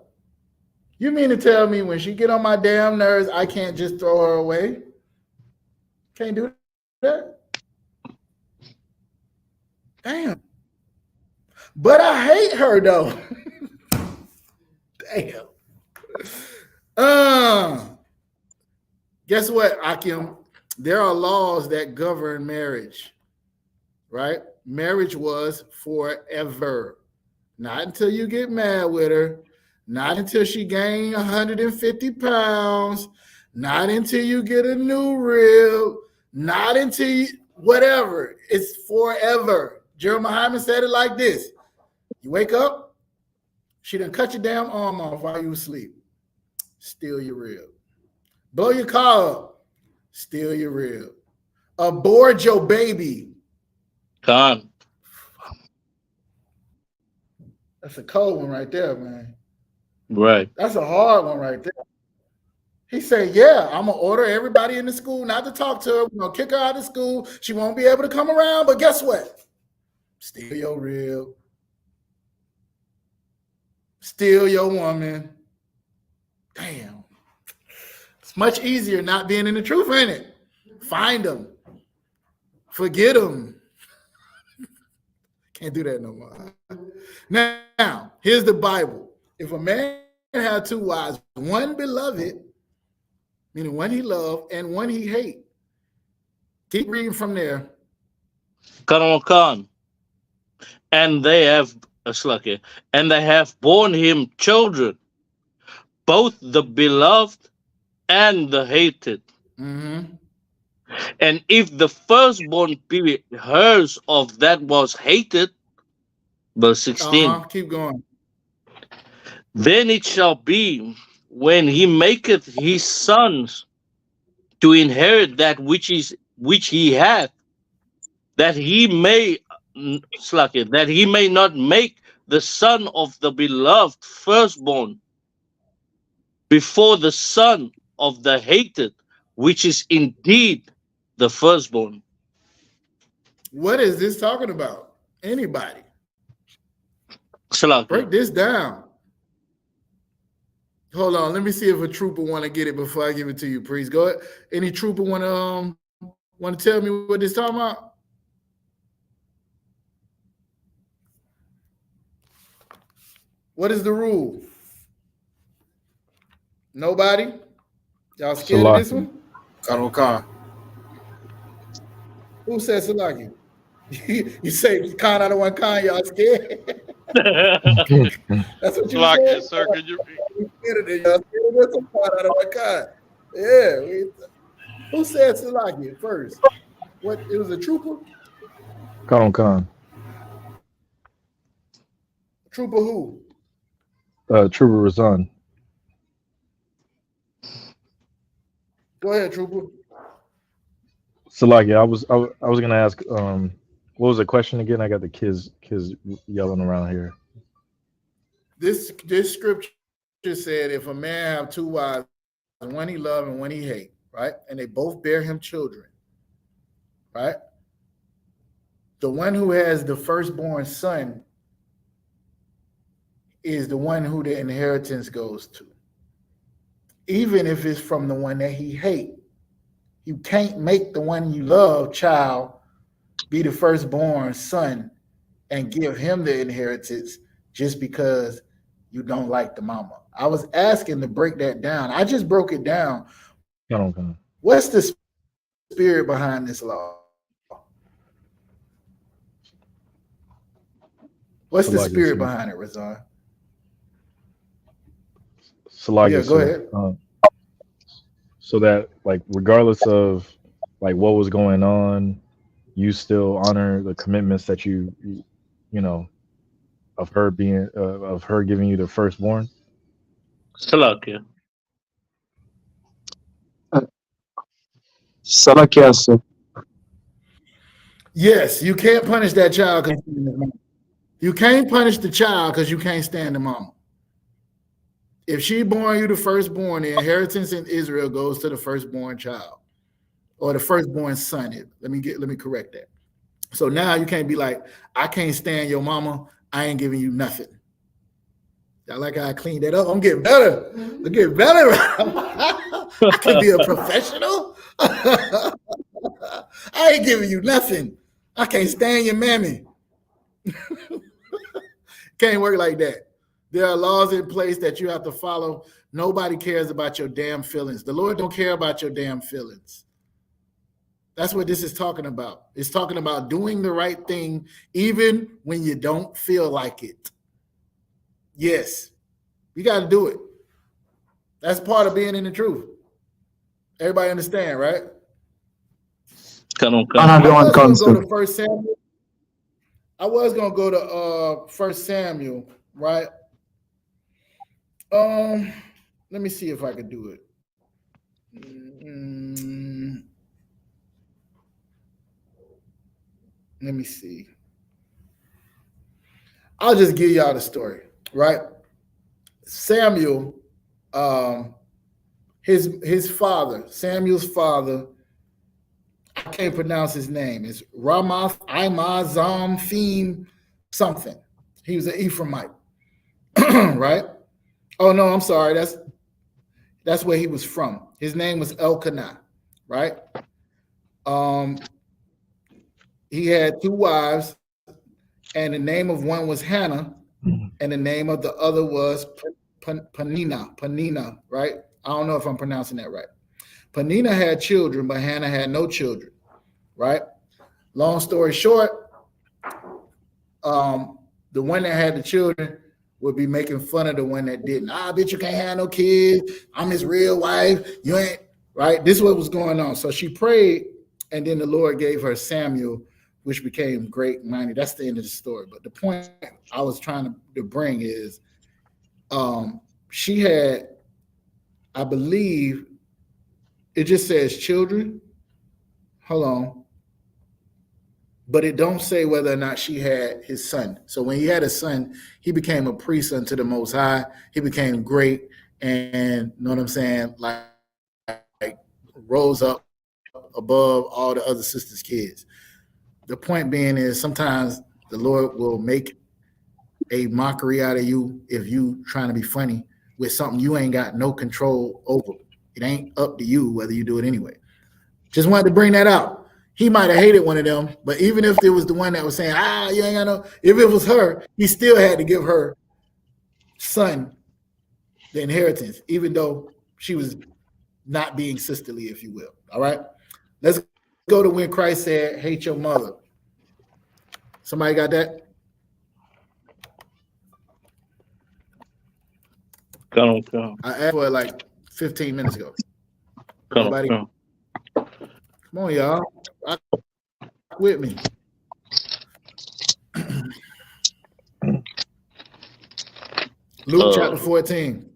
you mean to tell me when she get on my damn nerves, I can't just throw her away? Can't do that? Damn. But I hate her though. Damn. Guess what, Akim? There are laws that govern marriage, right? Marriage was forever. Not until you get mad with her, not until she gained 150 pounds, not until you get a new rib, not until you, whatever. It's forever. Jeremiah said it like this. You wake up, she done cut your damn arm off while you asleep. Steal your rib. Blow your car up. Steal your rib. Abort your baby. Con. That's a cold one right there, man. Right. That's a hard one right there. He said, yeah, I'm going to order everybody in the school not to talk to her. We're going to kick her out of school. She won't be able to come around. But guess what? Steal your rib. Steal your woman. Damn. It's much easier not being in the truth, ain't it? Find them. Forget them. Can't do that no more. Now, here's the Bible. If a man had two wives, one beloved, meaning one he loved and one he hate. Keep reading from there. Con. And they have borne him children, both the beloved and the hated. Mm-hmm. And if the firstborn be hers of that was hated, verse 16. Keep going. Then it shall be when he maketh his sons to inherit that which he hath, that he may not make the son of the beloved firstborn before the son of the hated, which is indeed the firstborn. What is this talking about? Anybody? Salakia. Break this down. Hold on, let me see if a trooper want to get it before I give it to you, priest. Go ahead. Any trooper want to tell me what this talking about? What is the rule? Nobody? Y'all scared of this one? Khan. Who said Salaki? You say Khan out of one Khan, y'all scared? That's what you said? Sir, could you... Y'all scared of some Khan out of one Khan. Yeah. Who said Salaki first? What? It was a trooper? Khan. Trooper who? Trooper Razan. Go ahead, trooper. Salaki, I was gonna ask, what was the question again? I got the kids yelling around here. This scripture said, if a man have two wives, one he love and one he hate, right? And they both bear him children, right? The one who has the firstborn son is the one who the inheritance goes to. Even if it's from the one that he hate. You can't make the one you love child be the firstborn son and give him the inheritance just because you don't like the mama. I was asking to break that down. I just broke it down. What's the spirit behind this law? What's the spirit behind it, Razan? Yeah, go ahead. So that, like, regardless of like what was going on, you still honor the commitments that you know, of her giving you the firstborn. Salakia. Salakia, sir. Yes, you can't punish that child. You can't punish the child because you can't stand the mama. If she born you the firstborn, the inheritance in Israel goes to the firstborn child or the firstborn son. Let me correct that. So now you can't be like, I can't stand your mama. I ain't giving you nothing. I like how I cleaned that up. I'm getting better. I'm getting better. I can be a professional. I ain't giving you nothing. I can't stand your mammy. Can't work like that. There are laws in place that you have to follow. Nobody cares about your damn feelings. The Lord don't care about your damn feelings. That's what this is talking about. It's talking about doing the right thing even when you don't feel like it. Yes, you got to do it. That's part of being in the truth. Everybody understand, right? Come on. And everyone comes to. First Samuel. I was gonna go to First Samuel, right? Let me see if I can do it. Let me see. I'll just give y'all the story, right? Samuel, his father, Samuel's father, I can't pronounce his name. It's Ramath Imazamphim something. He was an Ephraimite, right? Oh no, I'm sorry. That's where he was from. His name was Elkanah, right? He had two wives, and the name of one was Hannah, and the name of the other was Penina, right? I don't know if I'm pronouncing that right. Penina had children, but Hannah had no children, right? Long story short, the one that had the children would be making fun of the one that didn't. Bitch, you can't have no kids. I'm his real wife. You ain't, right? This is what was going on. So she prayed, and then the Lord gave her Samuel, which became great and mighty. That's the end of the story. But the point I was trying to bring is she had, I believe, it just says children. Hold on. But it don't say whether or not she had his son. So when he had a son, he became a priest unto the Most High. He became great, and you know what I'm saying? Like rose up above all the other sisters' kids. The point being is sometimes the Lord will make a mockery out of you if you trying to be funny with something you ain't got no control over. It ain't up to you whether you do it anyway. Just wanted to bring that out. He might have hated one of them, but even if it was the one that was saying, you ain't got no, if it was her, he still had to give her son the inheritance, even though she was not being sisterly, if you will. All right. Let's go to when Christ said, hate your mother. Somebody got that? Come I asked for it like 15 minutes ago. on. Come on, y'all. With me. Luke chapter 14.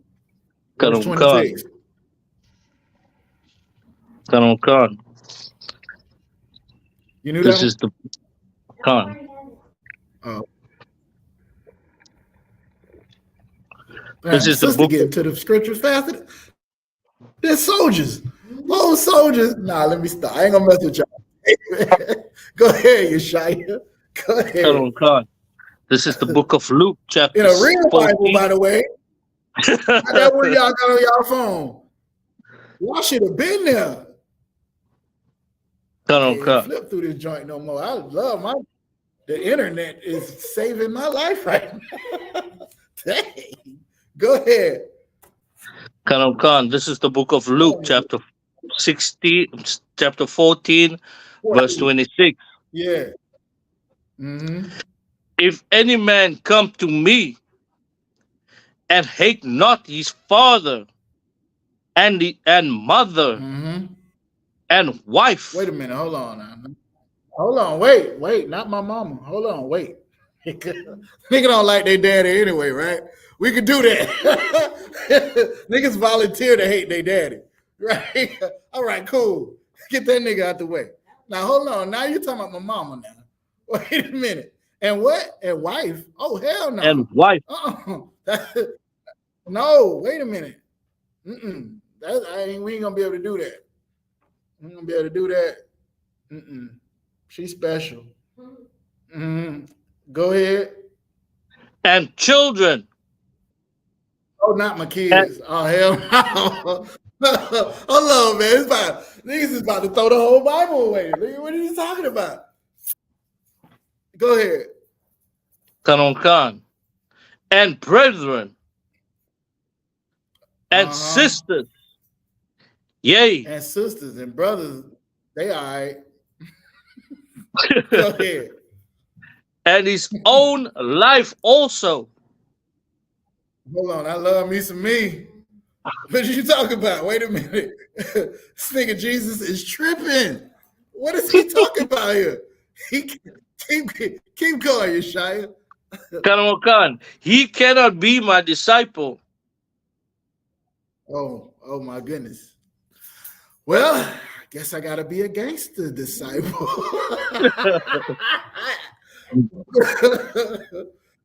Verse 26. You knew this that is the Khan. This is the book. Get to the scriptures faster. They're soldiers. Old soldiers. Nah, let me stop. I ain't gonna mess with y'all. Go ahead, Yeshaya. Go ahead. Khan. This is the book of Luke, chapter in a real 14. Bible, by the way. That what y'all got on y'all phone. Y'all should have been there. Can't flip through this joint no more. I love the internet is saving my life right now. Dang. Go ahead. Khan, this is the book of Luke, chapter 14, verse 26. Yeah. Mm-hmm. If any man come to me and hate not his father and mother and wife. Wait a minute, hold on now. Hold on, wait, not my mama. Hold on, wait. Nigga don't like their daddy anyway, right? We could do that. Niggas volunteer to hate their daddy, right? All right, cool. Get that nigga out the way. Now, hold on. Now you're talking about my mama now. Wait a minute. And what? And wife? Oh, hell no. And wife. No, wait a minute. We ain't gonna be able to do that. We ain't gonna be able to do that. She's special. Go ahead. And children. Oh, not my kids. Oh, hell no. Hold on, man. Niggas is about to throw the whole Bible away. What are you talking about? Go ahead. Khan. And brethren. And sisters. Yay. And sisters and brothers, they all right. Go ahead. And his own life also. Hold on, I love me some me. What are you talking about? Wait a minute. This nigga Jesus is tripping. What is he talking about here? Keep going, Yeshaya. Khan. He cannot be my disciple. Oh my goodness. Well, I guess I gotta be a gangster disciple.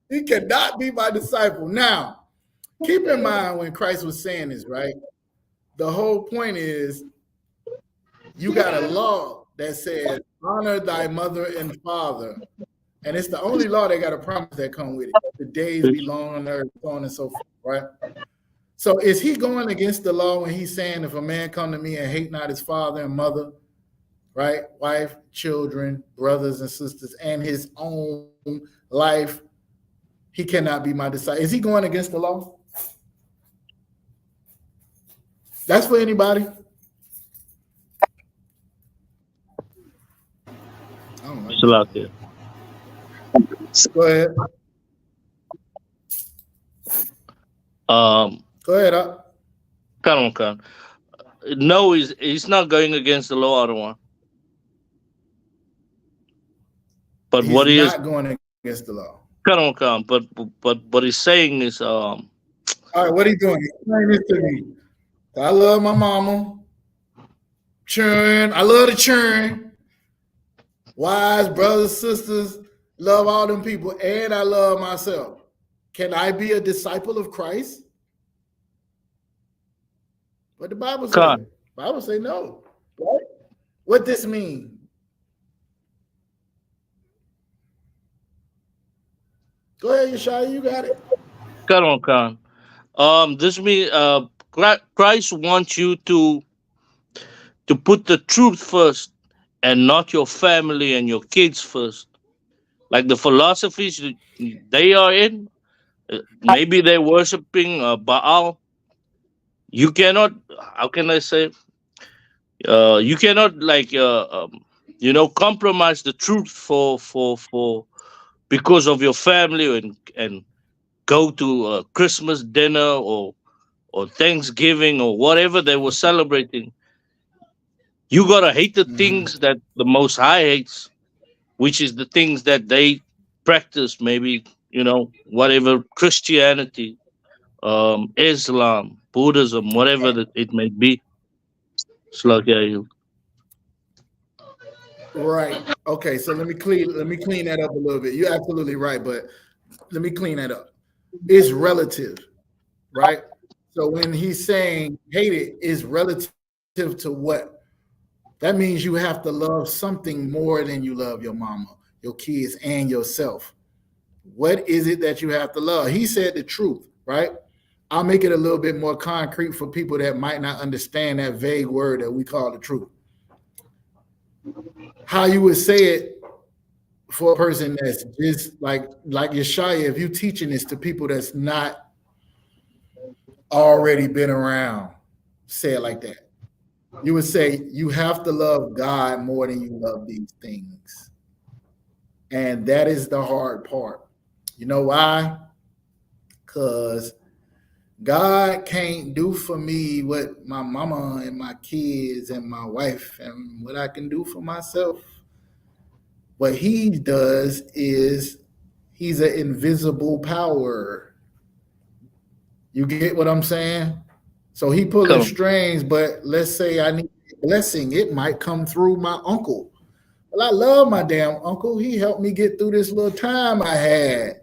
He cannot be my disciple. Now, keep in mind when Christ was saying this, right? The whole point is you got a law that says honor thy mother and father. And it's the only law that got a promise that come with it. The days be long on earth, so on and so forth, right? So is he going against the law when he's saying if a man come to me and hate not his father and mother, right? Wife, children, brothers and sisters, and his own life, he cannot be my disciple. Is he going against the law? That's for anybody. I don't know. Go ahead. Go ahead. Khan. No, he's not going against the law, Arwan. But he's what he is not going against the law. Khan. But what he's saying is all right, what are you doing? Explain this to me. I love my mama. Churn. I love the churn. Wives, brothers, sisters, love all them people, and I love myself. Can I be a disciple of Christ? What the Bible say? The Bible say no. Right? What this mean? Go ahead, Yeshaya, you got it. Khan. This means Christ wants you to put the truth first and not your family and your kids first. Like the philosophies they are in, maybe they're worshiping Baal. You cannot, how can I say? You cannot compromise the truth for because of your family and go to Christmas dinner or Thanksgiving or whatever they were celebrating. You gotta hate the things that the Most High hates, which is the things that they practice. Maybe whatever Christianity, Islam, Buddhism, whatever that it may be. Right. Okay. So let me clean that up a little bit. You're absolutely right, but let me clean that up. It's relative, right? So when he's saying hate it, is relative to what? That means you have to love something more than you love your mama, your kids, and yourself. What is it that you have to love? He said the truth, right? I'll make it a little bit more concrete for people that might not understand that vague word that we call the truth. How you would say it for a person that's just like Yeshaya, if you're teaching this to people that's not already been around, say it like that. You would say you have to love God more than you love these things. And that is the hard part. You know why? Because God can't do for me what my mama and my kids and my wife and what I can do for myself. What he does is he's an invisible power. You get what I'm saying? So he pulling strings, but let's say I need a blessing. It might come through my uncle. Well, I love my damn uncle. He helped me get through this little time I had.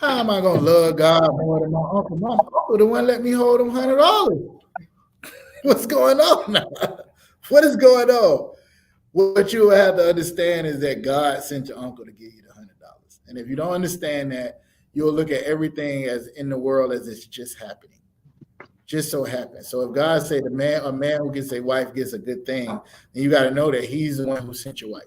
How am I gonna love God more than my uncle? My uncle the one let me hold him $100. What's going on now? What is going on? What you have to understand is that God sent your uncle to give you the $100. And if you don't understand that, you'll look at everything as in the world as it's just happening. Just so happens. So if God say a man who gets a wife gets a good thing, then you got to know that he's the one who sent your wife.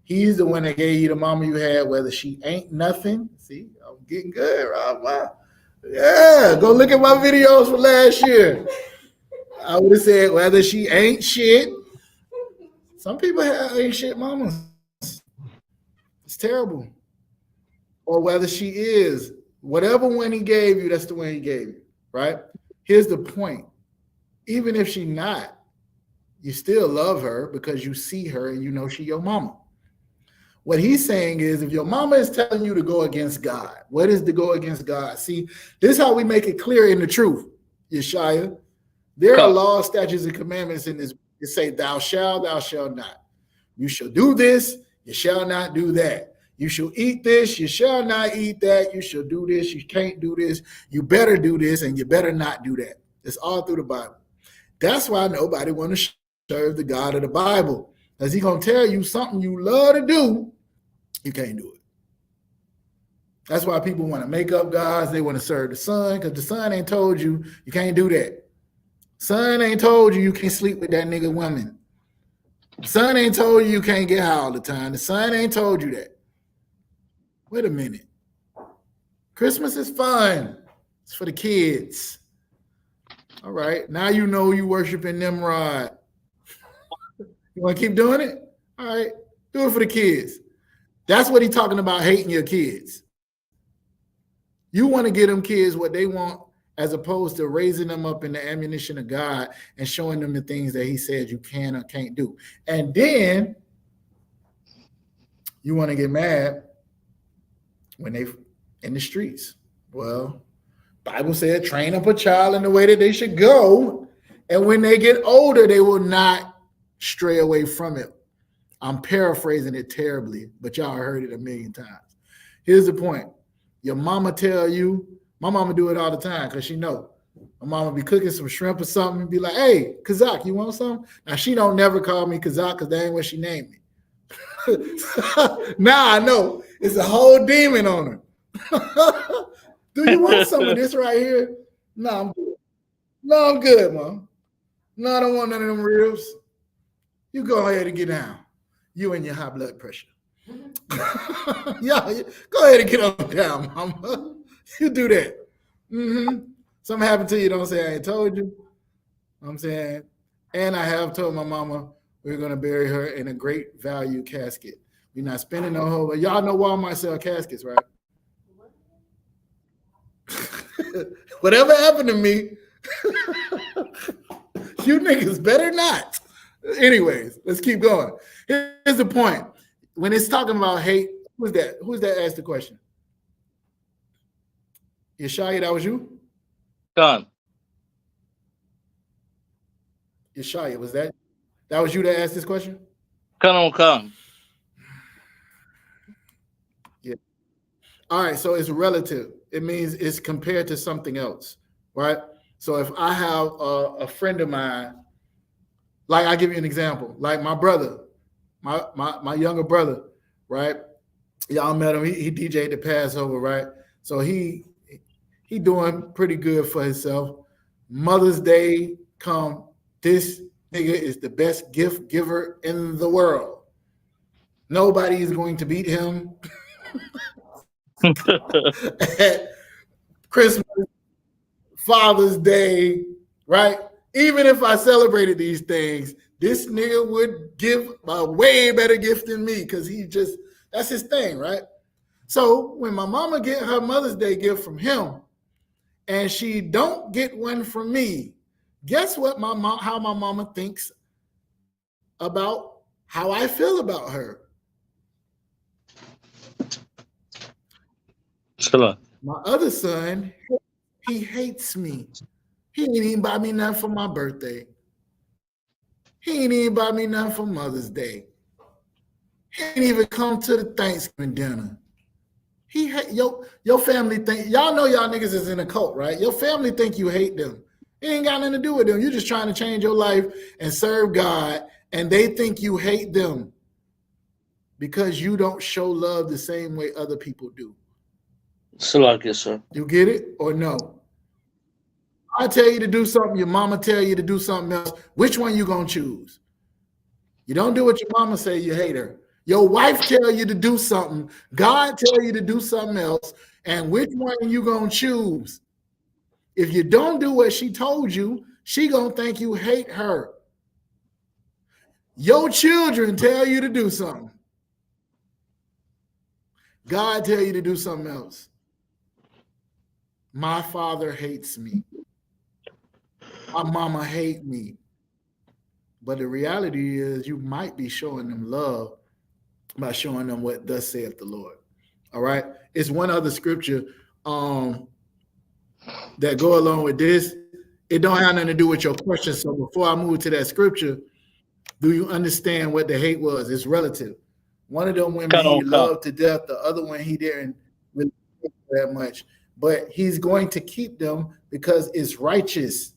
He's the one that gave you the mama you had, whether she ain't nothing. See, I'm getting good, Rob. Wow. Yeah, go look at my videos from last year. I would have said whether she ain't shit. Some people have ain't shit mamas. It's terrible. Or whether she is. Whatever one he gave you, that's the one he gave you, right? Here's the point. Even if she not, you still love her because you see her and you know she your mama. What he's saying is if your mama is telling you to go against God, what is to go against God? See, this is how we make it clear in the truth, Yeshaya. There are laws, statutes, and commandments in this. It say, thou shalt not. You shall do this, you shall not do that. You shall eat this, you shall not eat that. You shall do this, you can't do this. You better do this, and you better not do that. It's all through the Bible. That's why nobody want to serve the God of the Bible. Because he's going to tell you something you love to do, you can't do it. That's why people want to make up gods. They want to serve the sun because the sun ain't told you you can't do that. Sun ain't told you you can't sleep with that nigga woman. Sun ain't told you you can't get high all the time. The sun ain't told you that. Wait a minute. Christmas is fun. It's for the kids. All right. Now you know you worshiping Nimrod. You want to keep doing it? All right. Do it for the kids. That's what he's talking about, hating your kids. You want to give them kids what they want as opposed to raising them up in the ammunition of God and showing them the things that he said you can or can't do. And then you want to get mad when they in the streets. Well, Bible said train up a child in the way that they should go. And when they get older, they will not stray away from it. I'm paraphrasing it terribly, but y'all heard it a million times. Here's the point. Your mama tell you, my mama do it all the time because she know. My mama be cooking some shrimp or something and be like, hey, Kazak, you want some? Now, she don't never call me Kazak because that ain't what she named me. Now I know. It's a whole demon on her. Do you want some of this right here? No, I'm good. No, I'm good, Mom. No, I don't want none of them ribs. You go ahead and get down. You and your high blood pressure. Yeah, go ahead and get on down, Mama. You do that. Something happened to you, don't say I ain't told you. I'm saying, and I have told my mama we're going to bury her in a great value casket. We're not spending no whole, but y'all know Walmart sell caskets, right? Whatever happened to me, you niggas better not. Anyways, let's keep going. Here's the point. When it's talking about hate, who's that? Who's that asked the question? Yeshaya, that was you? Khan. Yeshaya, was that was you that asked this question? Khan. Yeah. All right, so it's relative. It means it's compared to something else, right? So if I have a friend of mine, like I'll give you an example, like my brother, my younger brother, right? Y'all met him. He DJ'd the Passover, right? So he doing pretty good for himself. Mother's Day come. This nigga is the best gift giver in the world. Nobody is going to beat him at Christmas, Father's Day, right? Even if I celebrated these things, this nigga would give a way better gift than me because that's his thing, right? So when my mama get her Mother's Day gift from him and she don't get one from me, guess what how my mama thinks about how I feel about her? Shalom. My other son, he hates me. He didn't even buy me nothing for my birthday. He ain't even buy me nothing for Mother's Day. He ain't even come to the Thanksgiving dinner. Your family think y'all know y'all niggas is in a cult, right? Your family think you hate them. It ain't got nothing to do with them. You're just trying to change your life and serve God, and they think you hate them because you don't show love the same way other people do. Salakia, sir. You get it or no? I tell you to do something, your mama tell you to do something else. Which one you gonna choose? You don't do what your mama say, you hate her. Your wife tell you to do something, God tell you to do something else, and which one you gonna choose? If you don't do what she told you, she gonna think you hate her. Your children tell you to do something. God tell you to do something else. My father hates me. My mama hate me. But the reality is you might be showing them love by showing them what thus saith the Lord. All right. It's one other scripture that go along with this. It don't have nothing to do with your question. So before I move to that scripture, do you understand what the hate was? It's relative. One of them women he loved to death. The other one he didn't really like that much. But he's going to keep them because it's righteous.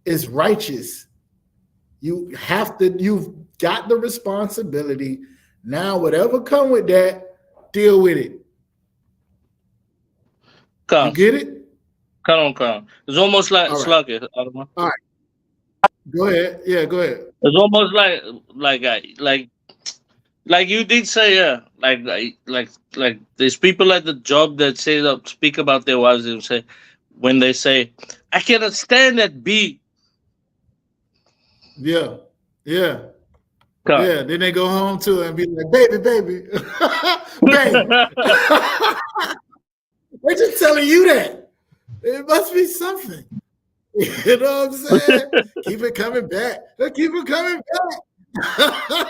It's righteous. You've got the responsibility. Now, whatever come with that, deal with it. You get it? Come. It's almost like All right. Go ahead. Yeah, go ahead. It's almost like you did say, yeah. Like there's people at the job that speak about their wives and say when they say, I cannot stand that B. Yeah. Yeah, then they go home to it and be like, baby. Baby. They're just telling you that. It must be something. You know what I'm saying? Keep it coming back. Keep it coming back.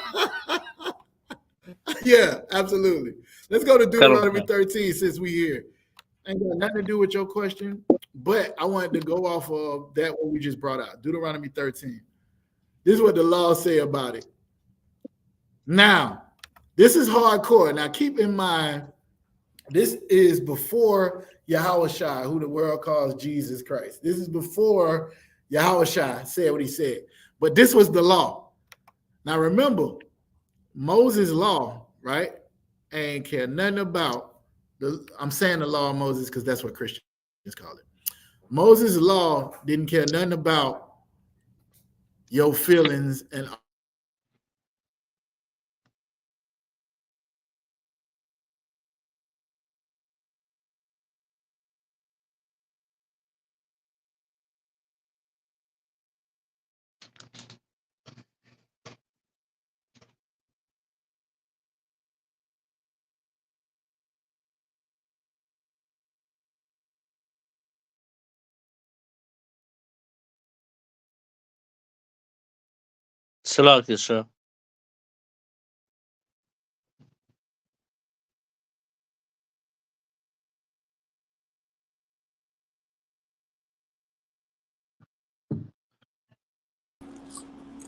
Yeah, absolutely. Let's go to Deuteronomy 13 since we here. Ain't got nothing to do with your question, but I wanted to go off of that what we just brought out. Deuteronomy 13. This is what the law say about it. Now, this is hardcore. Now, keep in mind, this is before Yahushua, who the world calls Jesus Christ. This is before Yahushua said what he said. But this was the law. Now, remember, Moses' law, right? Ain't care nothing about I'm saying the law of Moses because that's what Christians call it. Moses' law didn't care nothing about your feelings and Salakia, sir.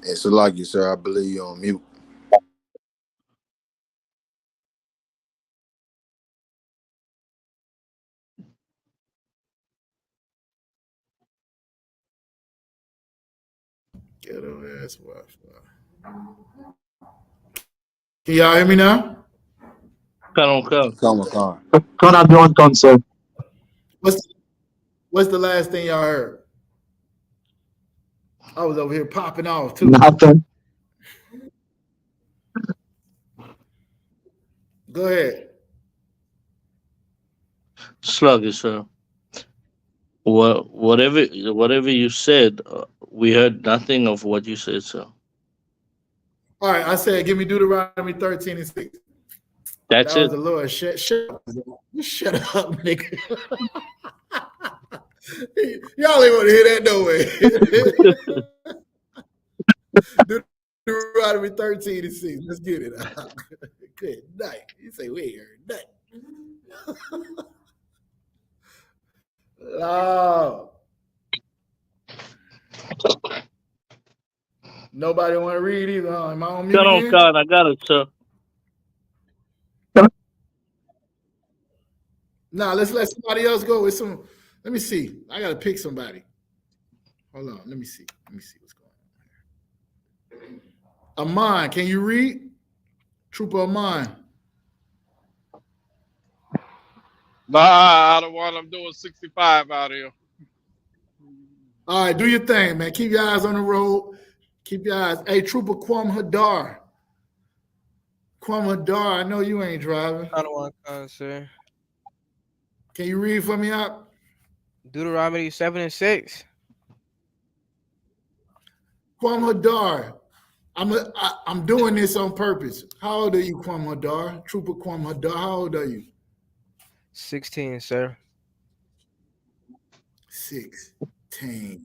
And so like you, sir, I believe you're on mute. ghetto ass Wi-Fi. Can y'all hear me now? Come. Turn on your own console. What's the last thing y'all heard? I was over here popping off too. Nothing. Go ahead. Sluggish, sir. Whatever you said, we heard nothing of what you said, sir. All right, I said, give me Deuteronomy 13 and 6. That's that it. was the Lord. Shut up. You shut up, nigga. Y'all ain't want to hear that no way. Deuteronomy 13 and 6. Let's get it. Good night. You say, we ain't heard nothing. Oh. Nobody want to read either. Am I on mute Cut on, again? God. I got it, sir. Nah, let's let somebody else go with some. Let me see. I gotta pick somebody. Hold on. Let me see. Let me see what's going on here. Amon, can you read? Trooper Amon. Nah, I don't want them doing 65 out here. All right, do your thing, man. Keep your eyes on the road. Keep your eyes. Hey, Trooper Kwam Hadar. Kwam Hadar, I know you ain't driving. I don't want to, sir. Can you read for me out? Deuteronomy 7 and 6. Kwam Hadar, I'm doing this on purpose. How old are you, Kwam Hadar? Trooper Kwam Hadar, how old are you? 16, sir. 16.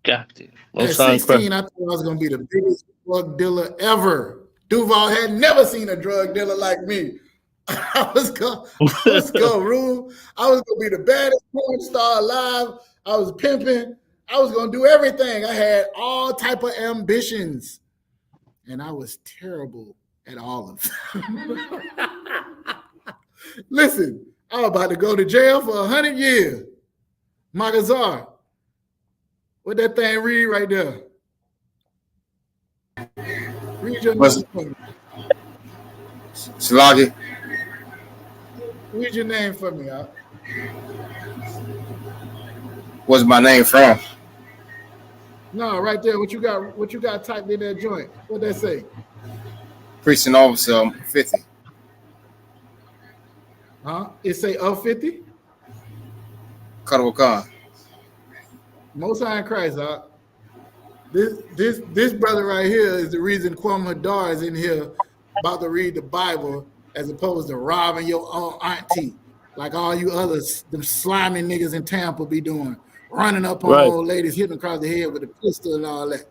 Got it. At 16, I thought I was going to be the biggest drug dealer ever. Duval had never seen a drug dealer like me. I was going to rule. I was going to be the baddest porn star alive. I was pimping. I was going to do everything. I had all type of ambitions. And I was terrible at all of them. Listen, I was about to go to jail for 100 years. Magazar. What that thing read right there? Read your name for me. Sloggy. Read your name for me, huh? What's my name from? No, right there. What you got typed in that joint? What that say? Precinct officer 50. Huh? It say 50? Cuddle Khan. Most High in Christ, huh? This brother right here is the reason Kwam Hadar is in here about to read the Bible as opposed to robbing your own auntie, like all you others, them slimy niggas in Tampa be doing, running up on old ladies, hitting across the head with a pistol and all that.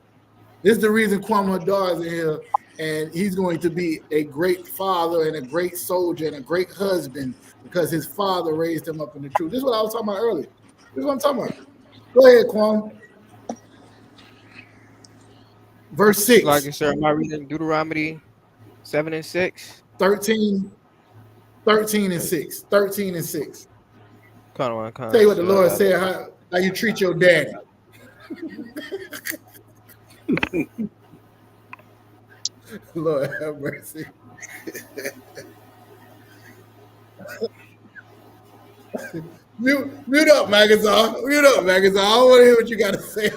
This is the reason Kwam Hadar is in here, and he's going to be a great father and a great soldier and a great husband because his father raised him up in the truth. This is what I was talking about earlier. This is what I'm talking about. Go ahead, Kwam. Verse 6. Like I said, am I reading Deuteronomy 7 and 6? 13 and 6. 13 and 6. Tell Tell you what the Lord said, how you treat your daddy. Lord have mercy. Mute up, Magazar. Mute up, Magazar. I don't want to hear what you got to say.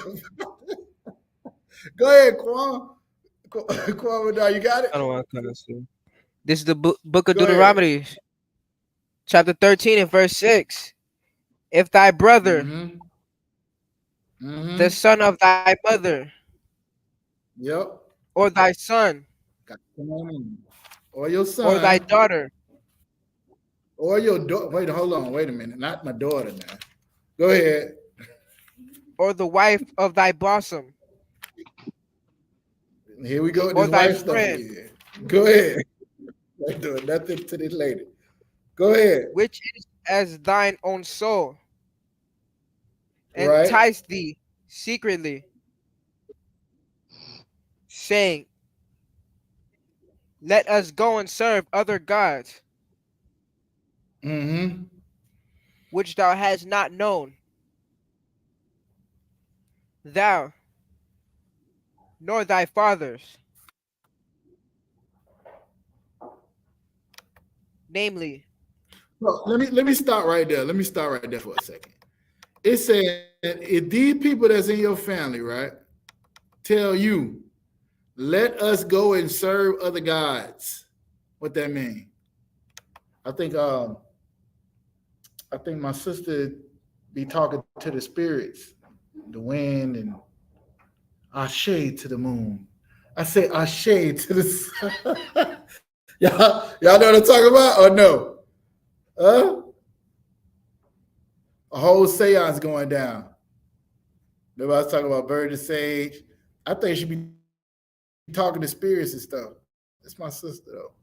Go ahead, Kwam. Kwam, you got it? I don't want to see. This is the book of Deuteronomy, chapter 13 and verse 6. If thy brother, the son of thy mother, or thy son, or your son, or thy daughter, or your daughter. Wait, hold on. Wait a minute. Not my daughter now. Go ahead. Or the wife of thy bosom. Here we go. Or This thy wife friend. stuff again. Go ahead. Not doing nothing to this lady. Go ahead. Which is as thine own soul. Entice thee secretly, saying, let us go and serve other gods, which thou hast not known, thou nor thy fathers, namely. Well, let me start right there. Let me start right there for a second. It said, if these people that's in your family, right, tell you, let us go and serve other gods, what that mean? I think my sister be talking to the spirits, the wind, and Ashe to the moon. I say Ashe to the sun. y'all know what I'm talking about or no? Huh? A whole seance going down. Nobody's talking about bird and sage. I think she be talking to spirits and stuff. That's my sister, though.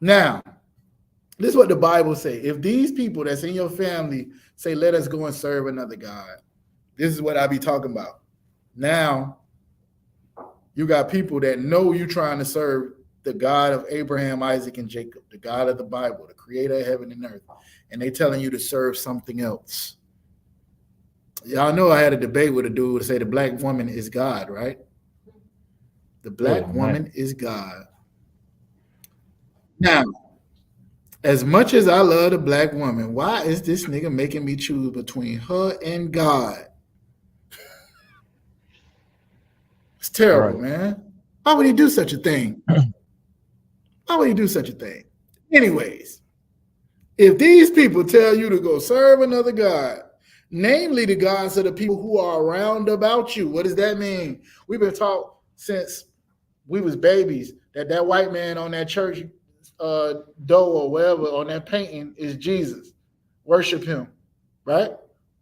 Now, this is what the Bible say. If these people that's in your family say, let us go and serve another God, this is what I be talking about. Now you got people that know you trying to serve the God of Abraham, Isaac, and Jacob, the God of the Bible, the creator of heaven and earth, and they telling you to serve something else. Y'all know I had a debate with a dude to say the black woman is God, right? The black woman is God. Now, as much as I love the black woman, why is this nigga making me choose between her and God? It's terrible, man. Why would he do such a thing? Why would he do such a thing? Anyways, if these people tell you to go serve another God, namely the gods of the people who are around about you, what does that mean? We've been taught since we was babies that white man on that church dough or whatever on that painting is Jesus. Worship him, right?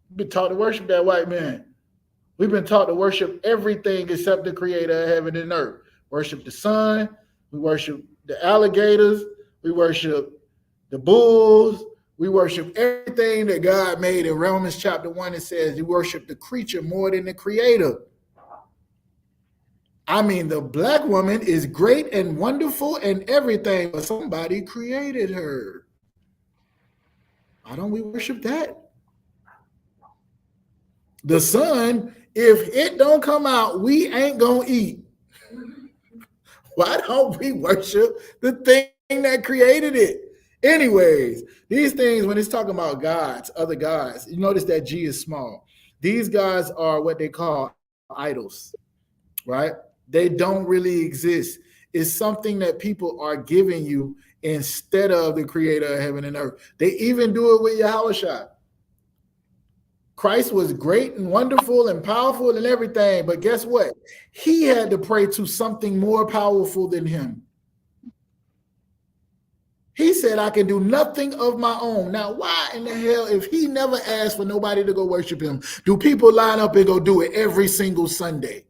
We've been taught to worship that white man. We've been taught to worship everything except the creator of heaven and earth. Worship the sun. We worship the alligators. We worship the bulls. We worship everything that God made. In Romans chapter 1, it says you worship the creature more than the creator. I mean, the black woman is great and wonderful and everything, but somebody created her. Why don't we worship that? The sun, if it don't come out, we ain't gonna eat. Why don't we worship the thing that created it? Anyways, these things, when it's talking about gods, other gods, you notice that G is small. These gods are what they call idols, right? They don't really exist. It's something that people are giving you instead of the creator of heaven and earth. They even do it with Yahushua. Christ was great and wonderful and powerful and everything, but guess what? He had to pray to something more powerful than him. He said, I can do nothing of my own. Now, why in the hell, if he never asked for nobody to go worship him, do people line up and go do it every single Sunday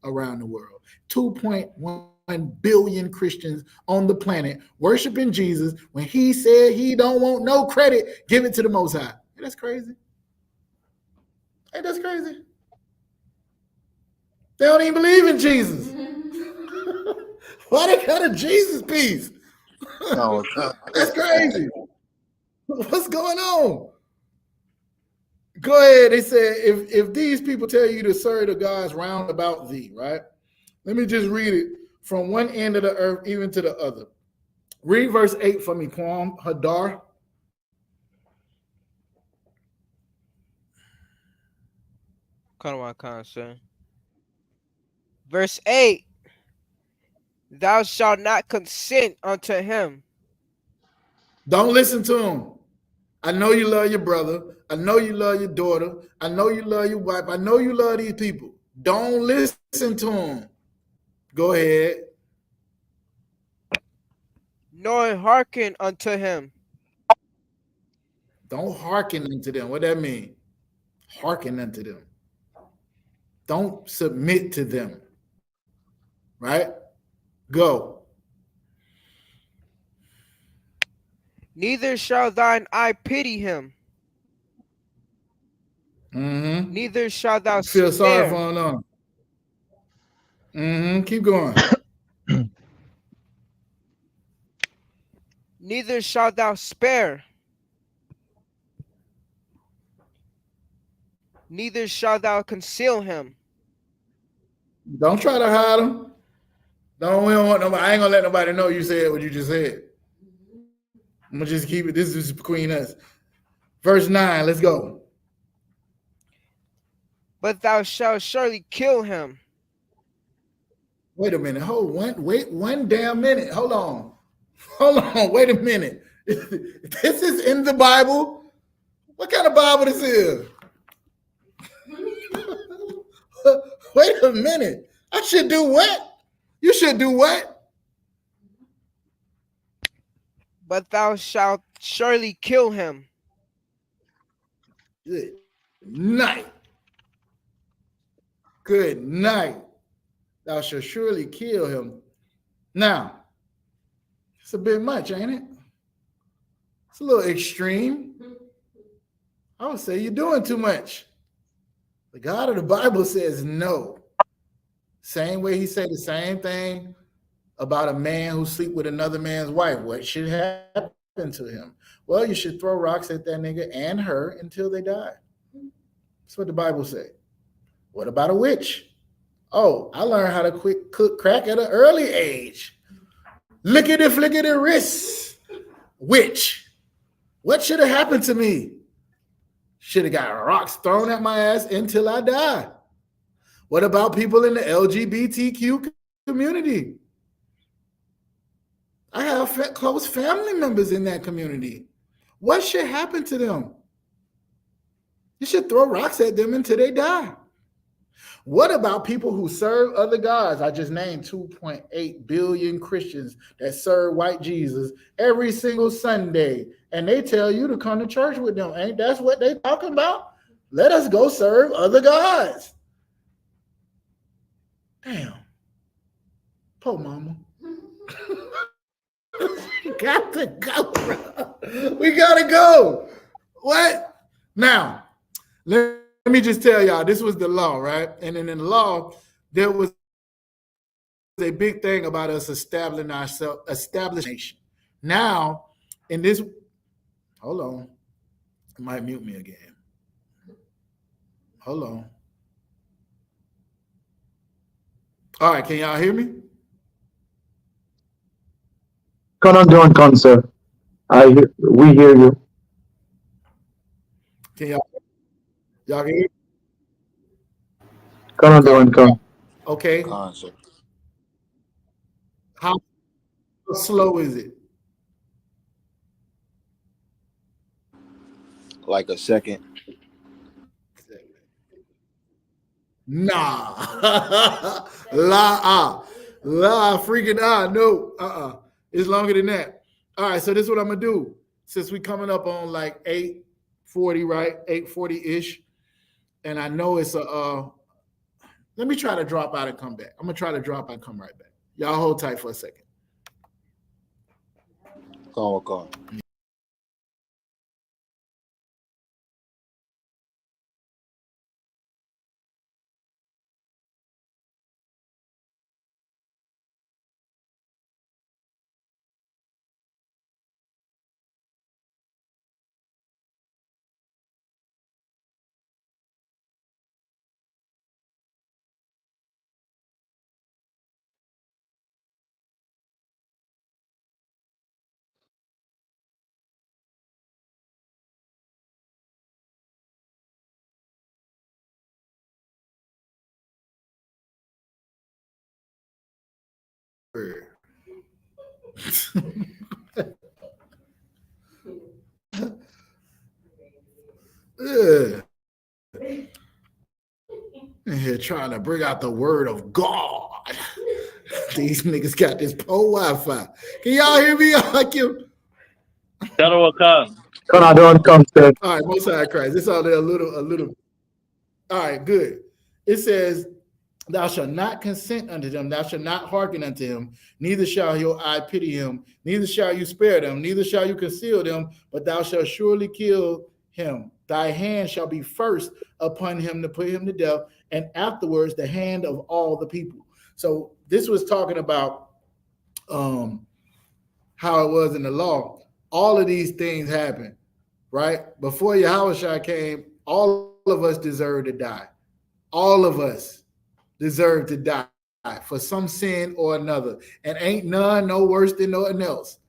around the world? 2.1 billion Christians on the planet worshiping Jesus when he said he don't want no credit, give it to the Most High. That's crazy. Ain't that crazy? They don't even believe in Jesus. Why they got a Jesus piece? No, That's crazy. What's going on? Go ahead. They said, if these people tell you to serve the gods round about thee, right? Let me just read it from one end of the earth even to the other. Read verse 8 for me, Quam Hadar. Verse 8. Thou shalt not consent unto him. Don't listen to him. I know you love your brother. I know you love your daughter. I know you love your wife. I know you love these people. Don't listen to them. Go ahead. Nor hearken unto him. Don't hearken unto them. What that mean? Hearken unto them. Don't submit to them. Right? Go. Neither shall thine eye pity him. Mm-hmm. Neither shalt thou feel sorry spare. for them. Mm-hmm. Keep going. Neither shalt thou spare. Neither shalt thou conceal him. Don't try to hide them. We don't want nobody. I ain't gonna let nobody know you said what you just said. I'm gonna just keep it. This is between us. Verse 9. Let's go. But thou shalt surely kill him. Wait a minute. Wait one damn minute. Hold on. Wait a minute. This is in the Bible. What kind of Bible this is? Wait a minute. I should do what? You should do what? But thou shalt surely kill him. Good night. Good night. Thou shalt surely kill him. Now, it's a bit much, ain't it? It's a little extreme. I would say you're doing too much. The God of the Bible says no. Same way he said the same thing about a man who sleep with another man's wife. What should happen to him? Well, you should throw rocks at that nigga and her until they die. That's what the Bible say. What about a witch? Oh, I learned how to cook crack at an early age. Lickety flickety wrist. Witch. What should have happened to me? Should have got rocks thrown at my ass until I die. What about people in the LGBTQ community? I have close family members in that community. What should happen to them? You should throw rocks at them until they die. What about people who serve other gods? I just named 2.8 billion Christians that serve white Jesus every single Sunday, and they tell you to come to church with them. Ain't that's what they talking about? Let us go serve other gods. Damn. Poor mama. We got to go, bro. We got to go. What? Now, let me just tell y'all, this was the law, right? And then in the law, there was a big thing about us establishing nation. Now, in this, hold on. It might mute me again. Hold on. All right, can y'all hear me? Come, sir. We hear you. Can y'all hear me? Come. Okay. How slow is it? Like a second. Nah. Freaking no. It's longer than that. All right, so this is what I'm gonna do. Since we coming up on like 8:40, right? 8:40-ish. And I know it's let me try to drop out and come back. I'm gonna try to drop out and come right back. Y'all hold tight for a second. Go. In here trying to bring out the word of God. These niggas got this poor Wi-Fi. Can y'all hear me? Come, sir. All right, Most High Christ. It's all there a little. All right, good. It says, thou shalt not consent unto them, thou shalt not hearken unto him, neither shall your eye pity him, neither shall you spare them, neither shall you conceal them, but thou shalt surely kill him. Thy hand shall be first upon him to put him to death, and afterwards the hand of all the people. So this was talking about how it was in the law. All of these things happened, right? Before Yahushua came, all of us deserve to die. All of us deserve to die for some sin or another. And ain't none no worse than nothing else.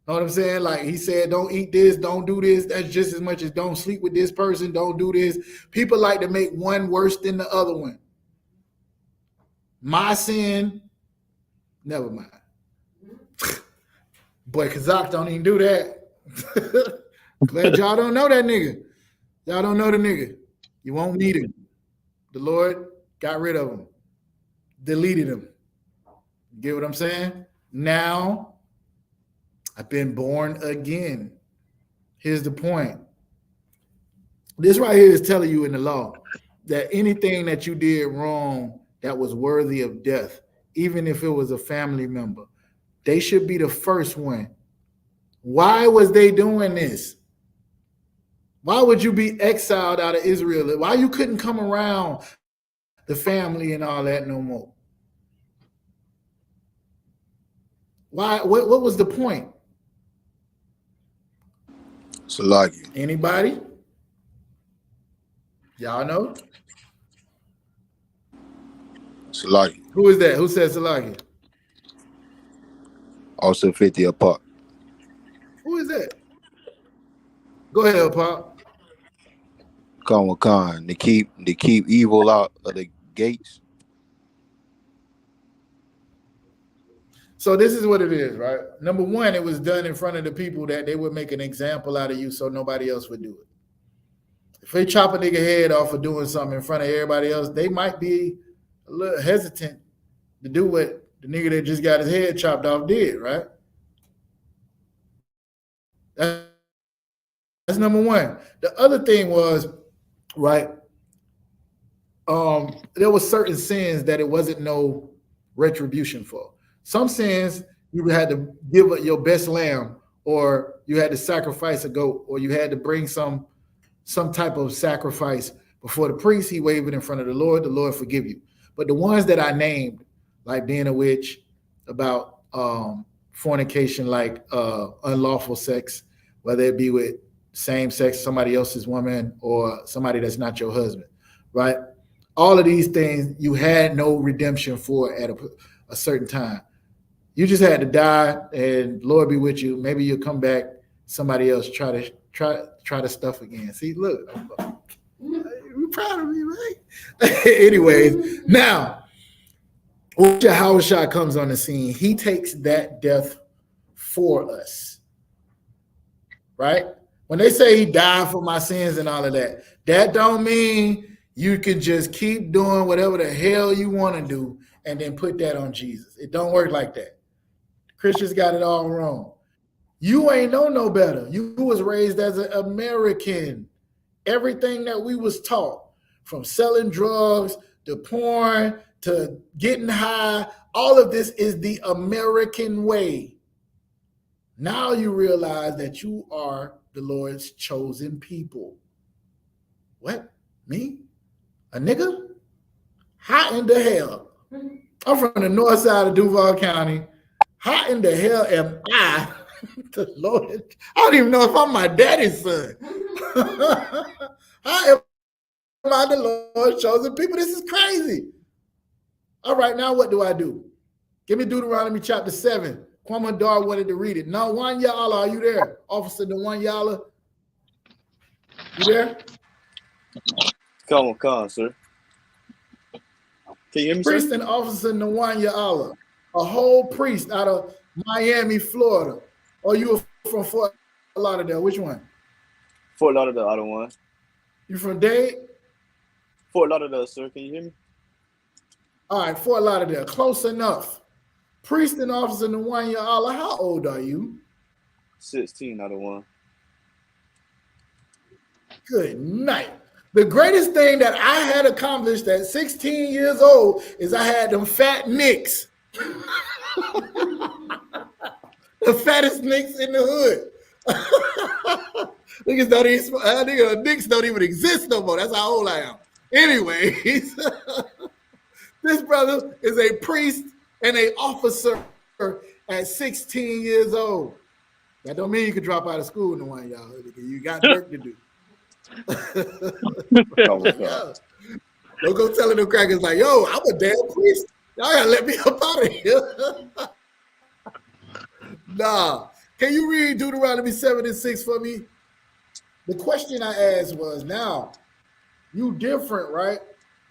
Know what I'm saying? Like he said, don't eat this, don't do this. That's just as much as don't sleep with this person, don't do this. People like to make one worse than the other one. My sin, never mind. Boy, Kazak don't even do that. Glad y'all don't know that nigga. Y'all don't know the nigga. You won't need him. The Lord got rid of him. Deleted him. Get what I'm saying? Now, I've been born again. Here's the point. This right here is telling you in the law that anything that you did wrong that was worthy of death, even if it was a family member, they should be the first one. Why was they doing this? Why would you be exiled out of Israel? Why you couldn't come around the family and all that no more. Why? What was the point? Salagi. Anybody? Y'all know? Salagi. Who is that? Who says Salagi? Also 50 apart. Who is that? Go ahead, Pop. Khan. To keep evil out of the gates. So this is what it is, right? Number one, it was done in front of the people that they would make an example out of you so nobody else would do it. If they chop a nigga head off for doing something in front of everybody else, they might be a little hesitant to do what the nigga that just got his head chopped off did, right? That's number one. The other thing was, right, there were certain sins that it wasn't no retribution for. Some sins you had to give your best lamb, or you had to sacrifice a goat, or you had to bring some type of sacrifice before the priest. He waved it in front of the Lord forgive you. But the ones that I named, like being a witch, about fornication, like unlawful sex, whether it be with same sex, somebody else's woman, or somebody that's not your husband, right? All of these things you had no redemption for at a certain time. You just had to die, and Lord be with you. Maybe you'll come back. Somebody else try to stuff again. See, look, you're proud of me, right? Anyways, now when Yahushua comes on the scene, he takes that death for us, right? When they say he died for my sins and all of that, that don't mean you can just keep doing whatever the hell you want to do and then put that on Jesus. It don't work like that. Christians got it all wrong. You ain't know no better. You was raised as an American. Everything that we was taught, from selling drugs to porn to getting high, all of this is the American way. Now you realize that you are the Lord's chosen people. What? Me? A nigga? How in the hell? I'm from the north side of Duval County. How in the hell am I the Lord? I don't even know if I'm my daddy's son. How am I the Lord's chosen people? This is crazy. All right, now what do I do? Give me Deuteronomy chapter 7. Kwamandar wanted to read it. No, one Yala, are you there? Officer the one Yala? You there? Come on, sir. Can you hear me, Priest sir? and Officer Nwanya Allah, a whole priest out of Miami, Florida. Or you from Fort Lauderdale? Which one? Fort Lauderdale, I don't want. You from Dade? Fort Lauderdale, sir. Can you hear me? All right, Fort Lauderdale. Close enough. Priest and Officer Nwanya Allah, how old are you? 16, I don't want. Good night. The greatest thing that I had accomplished at 16 years old is I had them fat nicks. The fattest nicks in the hood. Niggas don't even, nicks don't even exist no more. That's how old I am. Anyways, this brother is a priest and an officer at 16 years old. That don't mean you can drop out of school in the one, y'all. You got work to do. Yeah. Don't go telling them crackers like, yo, I'm a damn priest. Y'all gotta let me up out of here. Nah. Can you read Deuteronomy 7 and 6 for me? The question I asked was, now, you different, right?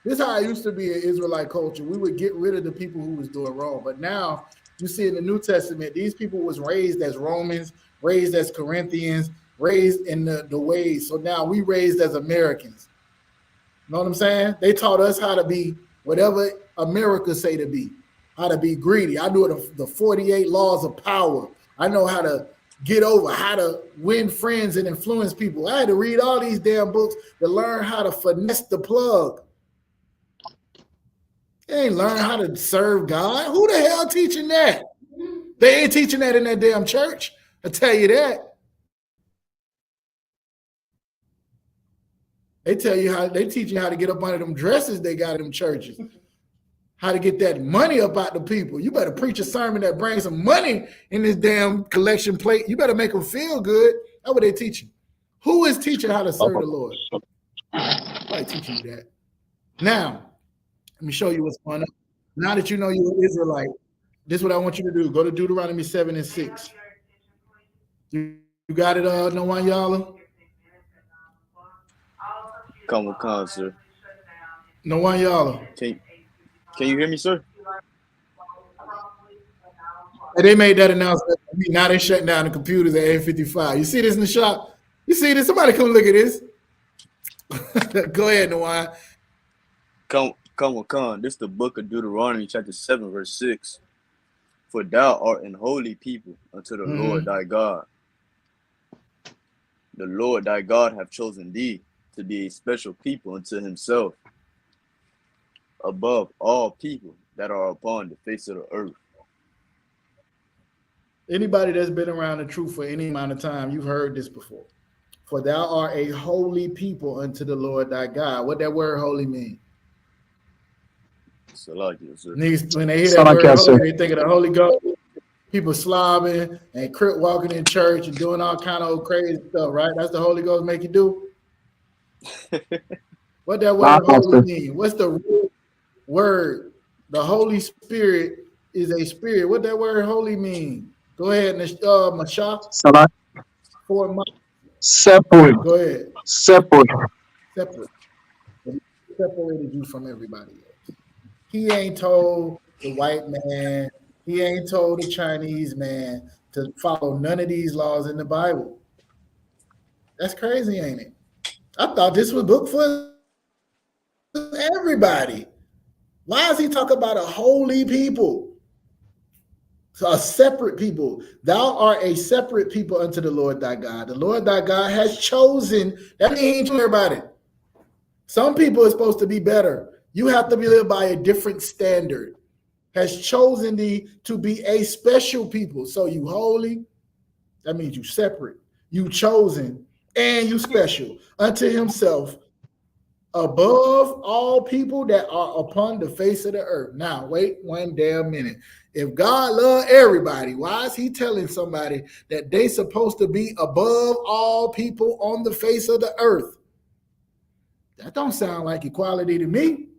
This is how I used to be in Israelite culture. We would get rid of the people who was doing wrong. But now, you see in the New Testament, these people was raised as Romans, raised as Corinthians, raised in the ways. So now we raised as Americans. You know what I'm saying? They taught us how to be whatever America say to be, how to be greedy. I knew the 48 laws of power. I know how to get over, how to win friends and influence people. I had to read all these damn books to learn how to finesse the plug. They ain't learn how to serve God. Who the hell teaching that? They ain't teaching that in that damn church. I tell you that. They tell you how they teach you how to get up under them dresses they got in them churches. How to get that money up out the people. You better preach a sermon that brings some money in this damn collection plate. You better make them feel good. That's what they teach you. Who is teaching how to serve the Lord? Nobody teaching you that. Now, let me show you what's going on. Now that you know you're an Israelite, this is what I want you to do. Go to Deuteronomy 7 and 6. You got it, no one, y'all? Come on, sir. No one, y'all. Can you hear me, sir? And they made that announcement. Now they're shutting down the computers at 8:55. You see this in the shop? You see this? Somebody come look at this. Go ahead, Nawan. Come on. This is the book of Deuteronomy, chapter 7, verse 6. For thou art an holy people unto the Lord thy God. The Lord thy God hath chosen thee to be a special people unto himself, above all people that are upon the face of the earth. Anybody that's been around the truth for any amount of time, you've heard this before. For thou art a holy people unto the Lord thy God. What that word holy mean? Niggas, when they hear that word holy, they think of the Holy Ghost. People slobbing and crip walking in church and doing all kind of crazy stuff, right? That's the Holy Ghost make you do. What that word holy mean? What's the real word? The Holy Spirit is a spirit. What that word holy mean? Go ahead, Mashah. Separate. Go ahead. Separate. Separated you from everybody else. He ain't told the white man, he ain't told the Chinese man to follow none of these laws in the Bible. That's crazy, ain't it? I thought this was book for everybody. Why does he talk about a holy people? So a separate people. Thou art a separate people unto the Lord thy God. The Lord thy God has chosen. That means he ain't chosen everybody. Some people are supposed to be better. You have to be lived by a different standard. Has chosen thee to be a special people. So you holy, that means you separate. You chosen and you special unto himself, above all people that are upon the face of the earth. Now, wait one damn minute. If God loves everybody, why is he telling somebody that they supposed to be above all people on the face of the earth? That don't sound like equality to me.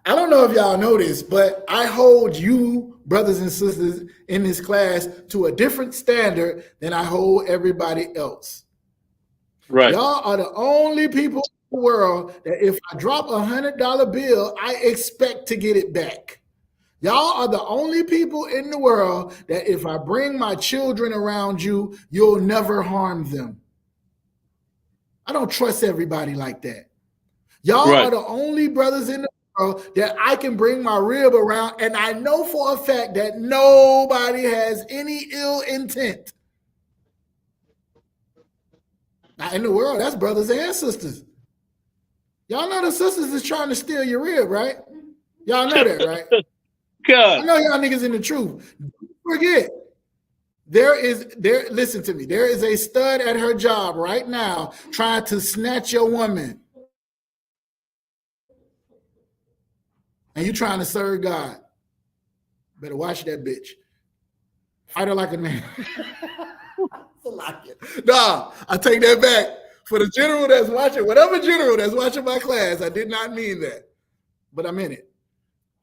I don't know if y'all know this, but I hold you, brothers and sisters, in this class to a different standard than I hold everybody else. Right. Y'all are the only people in the world that if I drop $100 bill, I expect to get it back. Y'all are the only people in the world that if I bring my children around you, you'll never harm them. I don't trust everybody like that. Y'all are the only brothers in the world that I can bring my rib around, and I know for a fact that nobody has any ill intent. Now, in the world, that's brothers and sisters. Y'all know the sisters is trying to steal your rib, right? Y'all know that, right? God. I know y'all niggas in the truth. Don't forget, listen to me. There is a stud at her job right now trying to snatch your woman. And you trying to serve God. Better watch that bitch. Fight her like a man. Nah, I take that back. For the general that's watching, whatever general that's watching my class, I did not mean that. But I'm in it.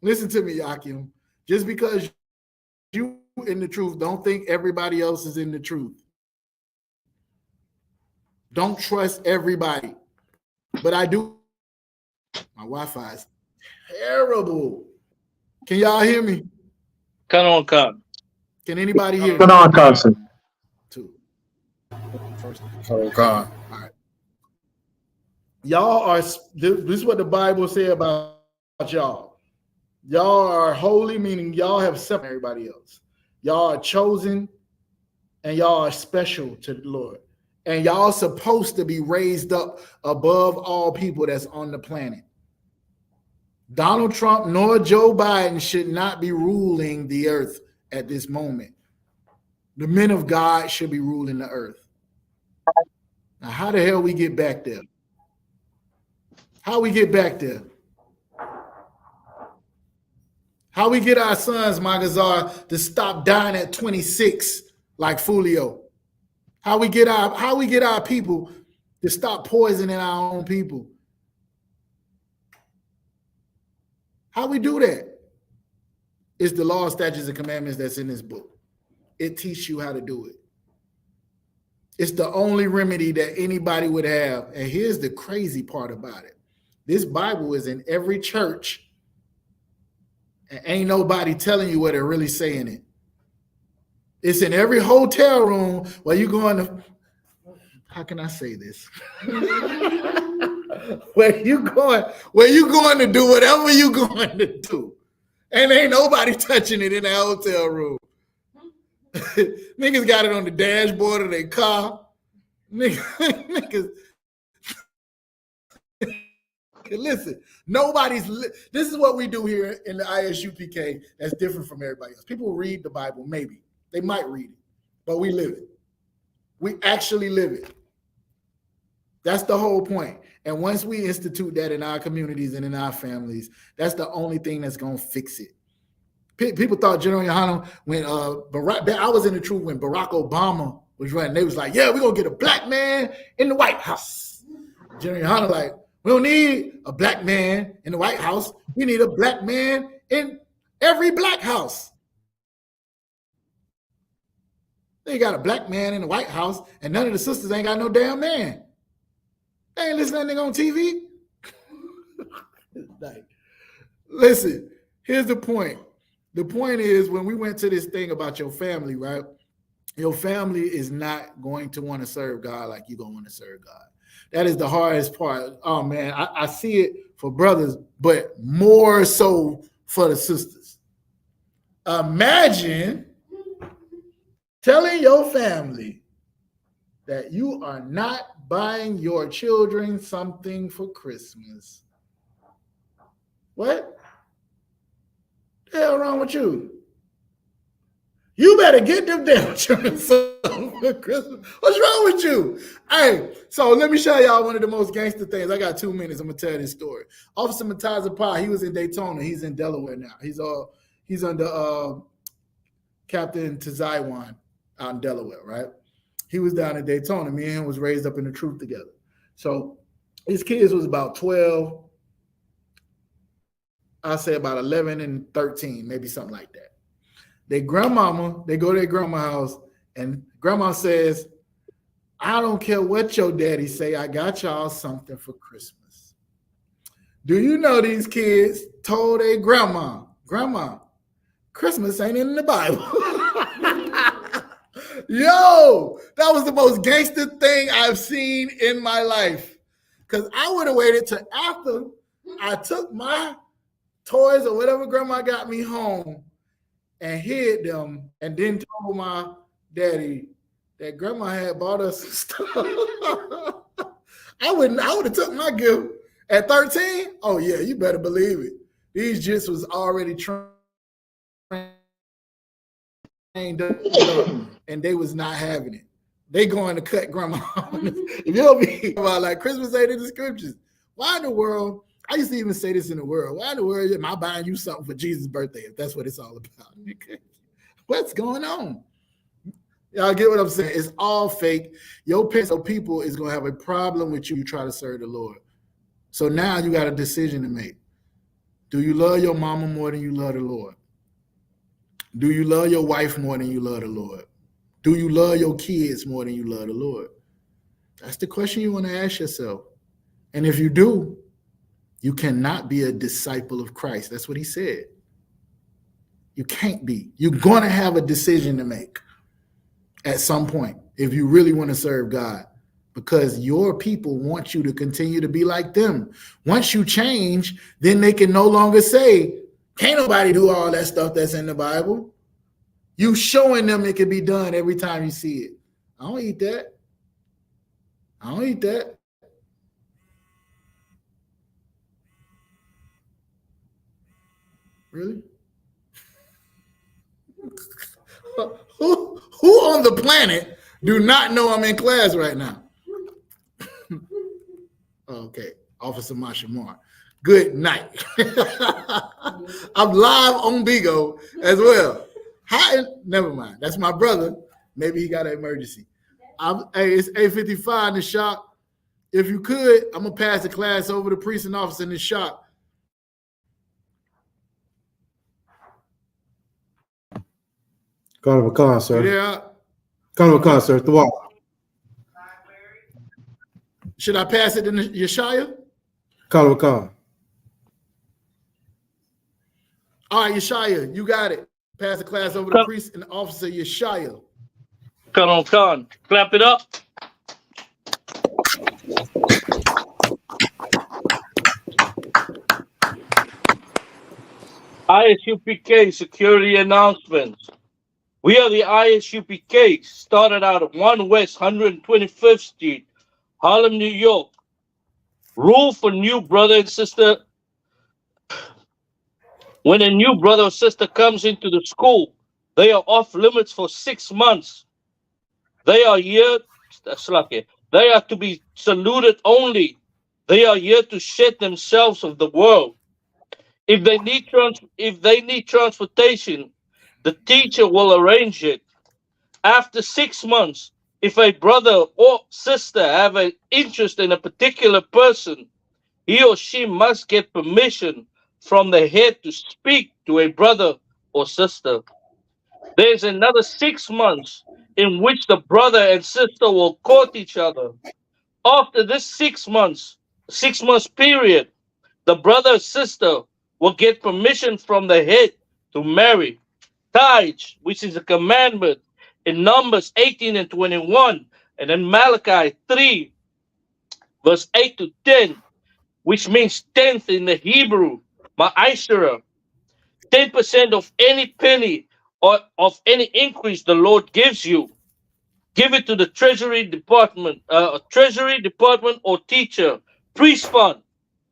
Listen to me, Yakim. Just because you in the truth, don't think everybody else is in the truth. Don't trust everybody. But I do. My Wi-Fi is terrible. Can y'all hear me? Come on, come. Can anybody hear me? Come on, Carson. All right. Y'all are, this is what the Bible says about y'all. Y'all are holy, meaning y'all have separated everybody else. Y'all are chosen and y'all are special to the Lord. And y'all supposed to be raised up above all people that's on the planet. Donald Trump nor Joe Biden should not be ruling the earth at this moment. The men of God should be ruling the earth. Now, how the hell we get back there? How we get back there? How we get our sons, Magazar, to stop dying at 26 like Fulio? How we get our people to stop poisoning our own people? How we do that? It's the law, statutes, and commandments that's in this book. It teaches you how to do it. It's the only remedy that anybody would have. And here's the crazy part about it. This Bible is in every church, and ain't nobody telling you what they're really saying it. It's in every hotel room where you going to, how can I say this? where you going to do whatever you going to do. And ain't nobody touching it in the hotel room. Niggas got it on the dashboard of their car. Niggas. Listen, this is what we do here in the ISUPK that's different from everybody else. People read the Bible, maybe. They might read it, but we live it. We actually live it. That's the whole point. And once we institute that in our communities and in our families, that's the only thing that's going to fix it. People thought General Yohana, when I was in the truth when Barack Obama was running, they was like, yeah, we're going to get a black man in the White House. General Yohana like, we don't need a black man in the White House. We need a black man in every black house. They got a black man in the White House, and none of the sisters ain't got no damn man. They ain't listening to anything on TV. Like, listen, here's the point. The point is, when we went to this thing about your family, right? Your family is not going to want to serve God like you're going to want to serve God. That is the hardest part. Oh, man, I see it for brothers, but more so for the sisters. Imagine telling your family that you are not buying your children something for Christmas. What the hell wrong with you? You better get them damn children something for Christmas. What's wrong with you? Hey, so let me show y'all one of the most gangster things. I got 2 minutes. I'm gonna tell this story. Officer Mataza Pa, he was in Daytona. He's in Delaware now. He's under Captain Tazaiwan out in Delaware, right? He was down in Daytona. Me and him was raised up in the truth together. So his kids was about 12, I'll say about 11 and 13, maybe something like that. They go to their grandma's house, and grandma says, I don't care what your daddy say, I got y'all something for Christmas. Do you know these kids told their grandma, Christmas ain't in the Bible. Yo, that was the most gangster thing I've seen in my life. Because I would have waited till after I took my toys or whatever grandma got me home and hid them, and then told my daddy that grandma had bought us some stuff. I would have took my gift at 13. Oh yeah, you better believe it. These jits was already trained up, and they was not having it. They going to cut grandma. If you don't be about like Christmas ain't in the scriptures, why in the world? I used to even say this in the world. Why in the world am I buying you something for Jesus' birthday if that's what it's all about? What's going on? Y'all get what I'm saying? It's all fake. Your parents or people is going to have a problem with you. You try to serve the Lord. So now you got a decision to make. Do you love your mama more than you love the Lord? Do you love your wife more than you love the Lord? Do you love your kids more than you love the Lord? That's the question you want to ask yourself. And if you do, you cannot be a disciple of Christ. That's what he said. You can't be. You're going to have a decision to make at some point if you really want to serve God, because your people want you to continue to be like them. Once you change, then they can no longer say, can't nobody do all that stuff that's in the Bible. You showing them it can be done every time you see it. I don't eat that. I don't eat that. Really? Who on the planet Do not know I'm in class right now. Okay, Officer Mashamar. Good night. I'm live on Bigo as well. Never mind. That's my brother. Maybe he got an emergency. Hey, it's 8:55 in the shop. If you could, I'm gonna pass the class over to precinct officer in the shop. Carnival Khan, sir. You there? Carnival Khan, sir. The wall. Should I pass it in Yeshaya? Carnival Khan. All right, Yeshaya, you got it. Pass the class over to precinct officer Yeshaya. Colonel Khan, clap it up. ISUPK security announcements. We are the ISUPK, started out at 1 West 125th Street, Harlem, New York. Rule for new brother and sister. When a new brother or sister comes into the school, they are off limits for 6 months. They are here, they are to be saluted only. They are here to shed themselves of the world. If they need transportation, the teacher will arrange it. After 6 months, if a brother or sister have an interest in a particular person, he or she must get permission from the head to speak to a brother or sister. There's another 6 months in which the brother and sister will court each other. After this 6 months period, the brother or sister will get permission from the head to marry. Tithe, which is a commandment in Numbers 18 and 21, and then Malachi 3, verse 8 to 10, which means tenth in the Hebrew, ma'asherah, 10% of any penny or of any increase the Lord gives you. Give it to the treasury department or teacher. Priest fund,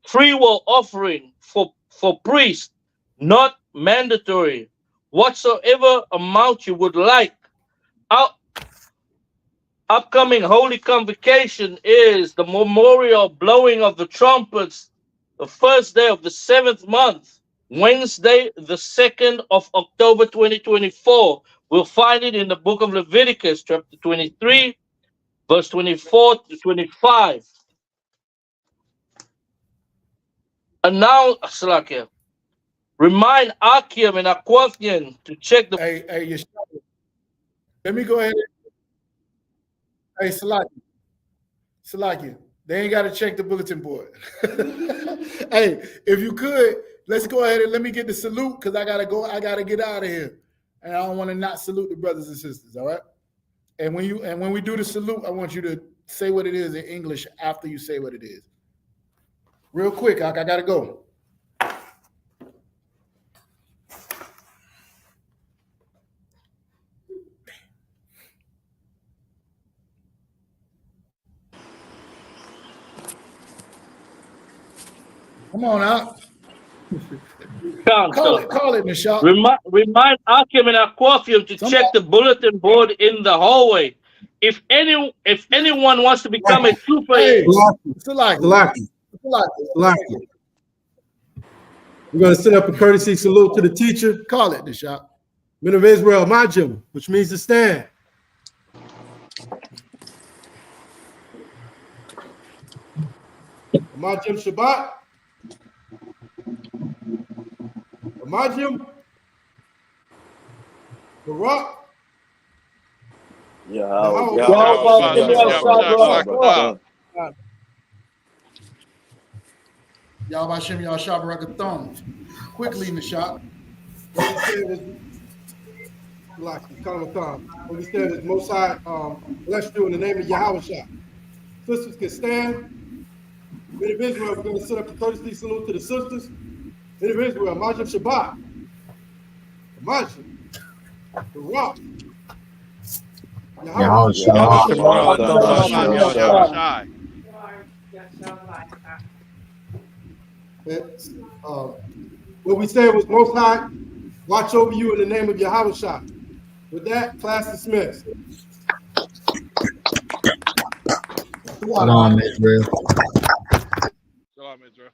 free will offering for priests, not mandatory. Whatsoever amount you would like. Our upcoming holy convocation is the memorial blowing of the trumpets, the first day of the 7th month, Wednesday, the 2nd of October 2024. We'll find it in the book of Leviticus, chapter 23, verse 24 to 25. And now, Salakia, remind Akim and Aquathian to check the... Hey, let me go ahead. Hey, Salakia, they ain't got to check the bulletin board. Hey, if you could, let's go ahead and let me get the salute because I got to get out of here. And I don't want to not salute the brothers and sisters, all right? And when we do the salute, I want you to say what it is in English after you say what it is. Real quick, I got to go. Come on out. Call it, Michelle. Remind Akim and Aquathian to check the bulletin board in the hallway. If anyone wants to become a trooper, Salaki. We're going to send up a courtesy salute to the teacher. Call it, Nishab. Men of Israel, Majim, which means to stand. Majim Shabbat. Majim. Barak. Y'all Hashem, y'all Shabbarakathon. Quickly in the shop. What we said is Most High bless you in the name of Yahweh Shah. Sisters can stand. Men of Israel, we're going to set up a courtesy salute to the sisters. Men of Israel, Majim Shabbat. Majim. Barak. Yahweh Shah. What we said was Most High watch over you in the name of Yahweh Shah. With that, class dismissed. Shalom, Israel. Shalom, Israel.